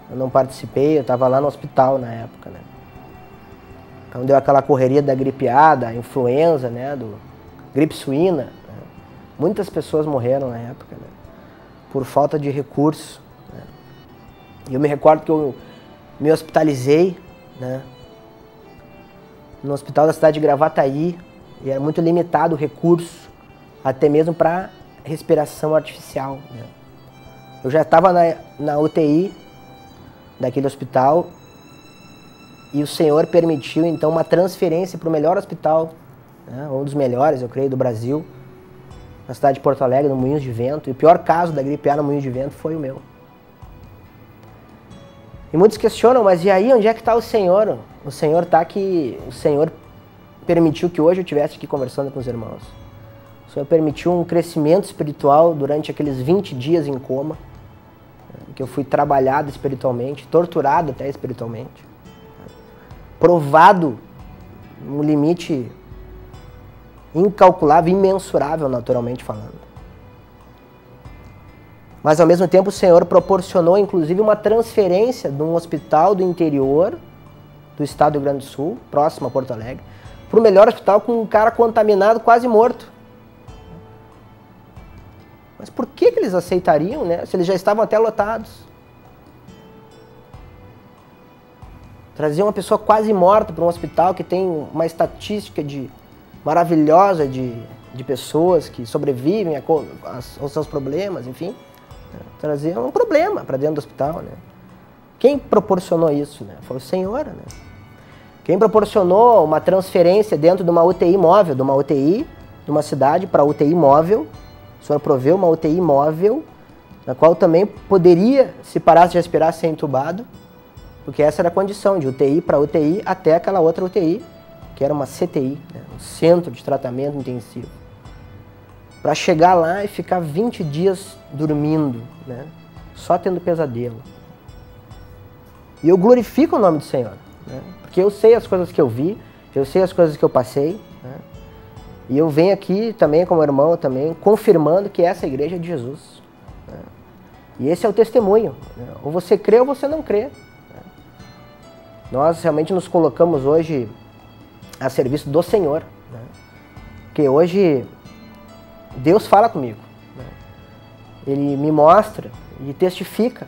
eu não participei, eu estava lá no hospital na época, né? Então deu aquela correria da gripe A, da influenza, né, do gripe suína, né? Muitas pessoas morreram na época, né, por falta de recursos, né? E eu me recordo que eu me hospitalizei, né, no hospital da cidade de Gravataí, e era muito limitado o recurso, até mesmo para respiração artificial, né? Eu já estava na UTI daquele hospital e o Senhor permitiu então uma transferência para o melhor hospital, né, um dos melhores, eu creio, do Brasil, na cidade de Porto Alegre, no Moinhos de Vento. E o pior caso da gripe A no Moinhos de Vento foi o meu. E muitos questionam, mas e aí, onde é que está o Senhor? O Senhor está que o Senhor permitiu que hoje eu estivesse aqui conversando com os irmãos. O Senhor permitiu um crescimento espiritual durante aqueles 20 dias em coma, que eu fui trabalhado espiritualmente, torturado até espiritualmente, provado um limite incalculável, imensurável, naturalmente falando. Mas ao mesmo tempo o Senhor proporcionou inclusive uma transferência de um hospital do interior do estado do Rio Grande do Sul, próximo a Porto Alegre, para o melhor hospital com um cara contaminado, quase morto. Mas por que eles aceitariam, né, se eles já estavam até lotados? Trazer uma pessoa quase morta para um hospital que tem uma estatística maravilhosa de pessoas que sobrevivem aos seus problemas, enfim. Trazer um problema para dentro do hospital, né? Quem proporcionou isso, né? Foi o Senhor, né? Quem proporcionou uma transferência dentro de uma UTI móvel, de uma UTI de uma cidade para UTI móvel. O Senhor proveu uma UTI móvel, na qual também poderia, se parasse de respirar, ser entubado, porque essa era a condição, de UTI para UTI até aquela outra UTI, que era uma CTI, né? Um Centro de Tratamento Intensivo. Para chegar lá e ficar 20 dias dormindo, né? Só tendo pesadelo. E eu glorifico o nome do Senhor, né? Porque eu sei as coisas que eu vi, eu sei as coisas que eu passei, né? E eu venho aqui também como irmão, também confirmando que essa igreja é de Jesus, né? E esse é o testemunho, né? Ou você crê ou você não crê, né? Nós realmente nos colocamos hoje a serviço do Senhor, né? Porque hoje Deus fala comigo, né? Ele me mostra e testifica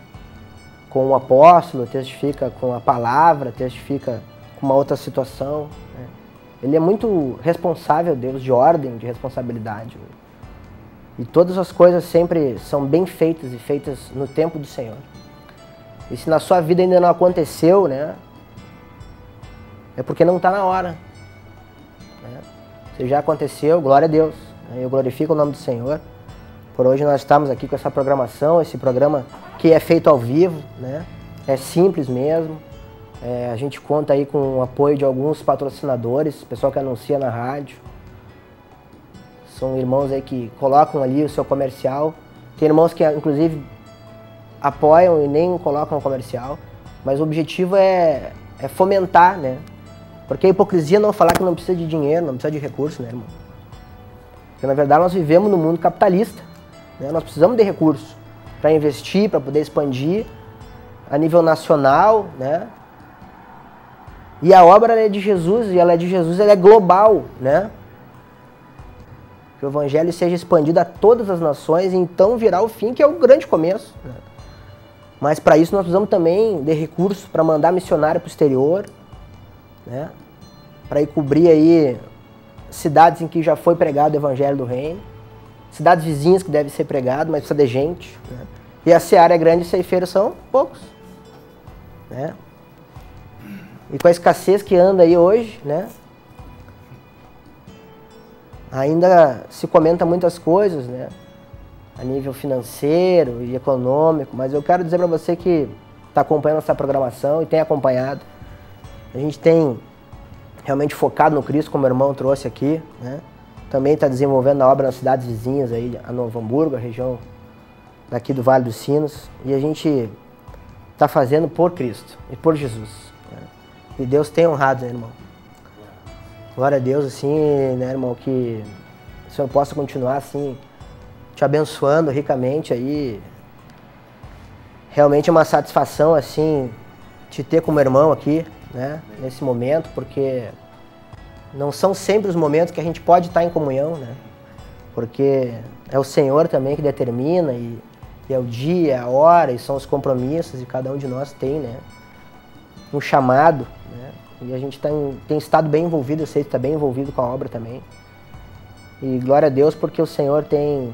com o apóstolo, testifica com a palavra, testifica com uma outra situação, né? Ele é muito responsável, Deus, de ordem, de responsabilidade, né? E todas as coisas sempre são bem feitas e feitas no tempo do Senhor. E se na sua vida ainda não aconteceu, né, é porque não está na hora, né? Se já aconteceu, glória a Deus, né? Eu glorifico o nome do Senhor. Por hoje nós estamos aqui com essa programação, esse programa que é feito ao vivo, né? É simples mesmo. A gente conta aí com o apoio de alguns patrocinadores, pessoal que anuncia na rádio. São irmãos aí que colocam ali o seu comercial. Tem irmãos que inclusive apoiam e nem colocam o comercial. Mas o objetivo é fomentar, né? Porque a hipocrisia não é falar que não precisa de dinheiro, não precisa de recurso, né, irmão? Porque na verdade nós vivemos no mundo capitalista, né? Nós precisamos de recursos para investir, para poder expandir a nível nacional, né? E a obra é de Jesus, e ela é de Jesus, ela é global, né? Que o evangelho seja expandido a todas as nações, e então virá o fim, que é o grande começo, né? Mas para isso nós precisamos também de recursos para mandar missionário para o exterior, né? Para ir cobrir aí cidades em que já foi pregado o evangelho do reino, cidades vizinhas que deve ser pregado, mas precisa de gente, né? E a seara é grande e ceifeiros são poucos, né? E com a escassez que anda aí hoje, né, ainda se comenta muitas coisas, né, a nível financeiro e econômico, mas eu quero dizer para você que está acompanhando essa programação e tem acompanhado. A gente tem realmente focado no Cristo, como o irmão trouxe aqui, né, também está desenvolvendo a obra nas cidades vizinhas aí, a Novo Hamburgo, a região daqui do Vale dos Sinos, e a gente está fazendo por Cristo e por Jesus, né? E Deus tem honrado, né, irmão? Glória a Deus, assim, né, irmão, que o Senhor possa continuar, assim, te abençoando ricamente aí. Realmente é uma satisfação, assim, te ter como irmão aqui, né, nesse momento, porque não são sempre os momentos que a gente pode estar em comunhão, né, porque é o Senhor também que determina e é o dia, a hora e são os compromissos e cada um de nós tem, né, um chamado, né, e a gente tem estado bem envolvido, eu sei que está bem envolvido com a obra também. E glória a Deus porque o Senhor tem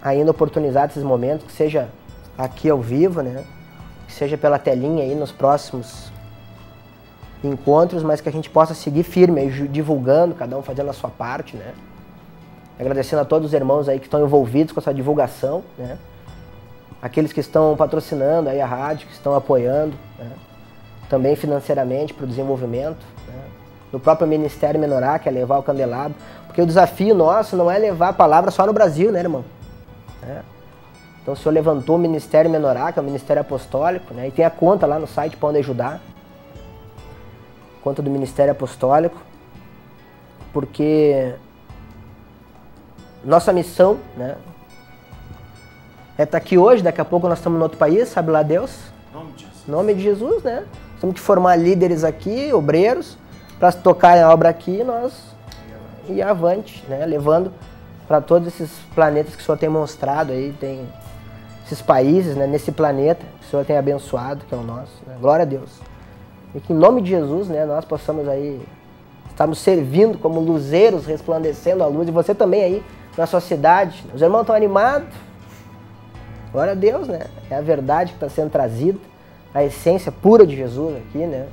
ainda oportunizado esses momentos, que seja aqui ao vivo, né, que seja pela telinha aí nos próximos encontros, mas que a gente possa seguir firme aí, divulgando, cada um fazendo a sua parte, né. Agradecendo a todos os irmãos aí que estão envolvidos com essa divulgação, né, aqueles que estão patrocinando aí a rádio, que estão apoiando, né, também financeiramente para o desenvolvimento, né, do próprio Ministério Menorá, que é levar o candelabro, porque o desafio nosso não é levar a palavra só no Brasil, né, irmão? É. Então o Senhor levantou o Ministério Menorá, que é o Ministério Apostólico, né, e tem a conta lá no site para onde ajudar, conta do Ministério Apostólico, porque nossa missão, né, é estar aqui hoje, daqui a pouco nós estamos em outro país, sabe lá Deus? Em nome de Jesus, né? Temos que formar líderes aqui, obreiros, para tocar a obra aqui e nós ir avante, né? Levando para todos esses planetas que o Senhor tem mostrado aí, tem esses países, né? Nesse planeta que o Senhor tem abençoado, que é o nosso, né? Glória a Deus. E que em nome de Jesus, né, nós possamos aí estarmos servindo como luzeiros, resplandecendo a luz, e você também aí na sua cidade. Os irmãos estão animados. Glória a Deus, né? É a verdade que está sendo trazida, a essência pura de Jesus aqui, né?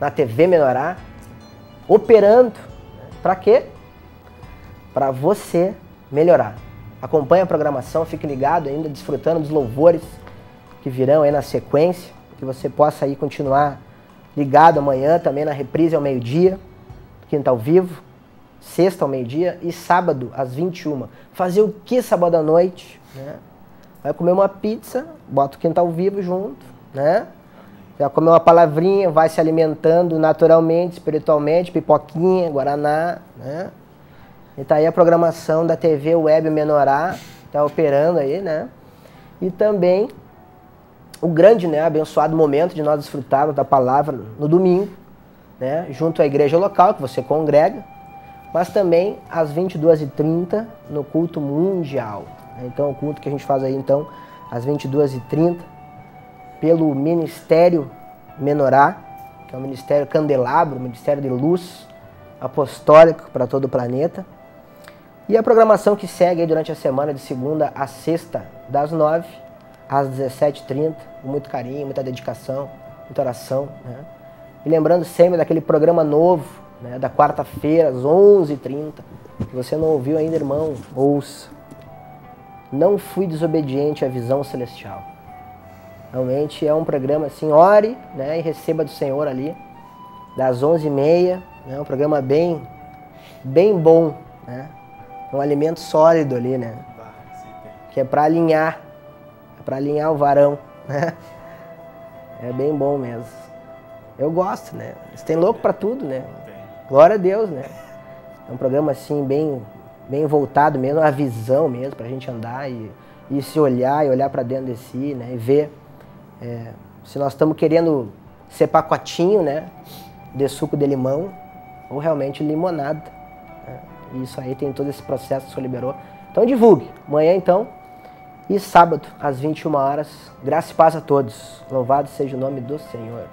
Na TV Menorá, operando. Para quê? Para você melhorar. Acompanhe a programação, fique ligado ainda, desfrutando dos louvores que virão aí na sequência, que você possa aí continuar ligado amanhã também na reprise ao meio-dia, quinta ao vivo, sexta ao meio-dia e sábado às 21. Fazer o que sábado à noite, né? Vai comer uma pizza, bota o quinta ao vivo junto, né? Vai comer uma palavrinha, vai se alimentando naturalmente, espiritualmente, pipoquinha, guaraná, né? E tá aí a programação da TV Web Menorá, tá operando aí, né? E também o grande, né, abençoado momento de nós desfrutarmos da palavra no domingo, né? Junto à igreja local que você congrega, mas também às 22h30 no culto mundial. Então o culto que a gente faz aí então às 22h30 pelo Ministério Menorá, que é o Ministério Candelabro, Ministério de Luz Apostólico para todo o planeta. E a programação que segue aí durante a semana de segunda a sexta, das 9 às 17h30, com muito carinho, muita dedicação, muita oração, né? E lembrando sempre daquele programa novo, né, da quarta-feira às 11h30, que você não ouviu ainda, irmão, ouça. Não fui desobediente à visão celestial. Realmente é um programa assim, ore, né, e receba do Senhor ali, das 11h30, né, um programa bem bom, né, um alimento sólido ali, né, que é para alinhar o varão, né, é bem bom mesmo. Eu gosto, né, você tem louco para tudo, né, glória a Deus, né, é um programa assim bem voltado mesmo, a visão mesmo, pra gente andar e se olhar e olhar para dentro de si, né, e ver se nós estamos querendo ser pacotinho, né, de suco de limão ou realmente limonada, né? E isso aí tem todo esse processo que o Senhor liberou. Então divulgue, amanhã então e sábado às 21h, graça e paz a todos, louvado seja o nome do Senhor.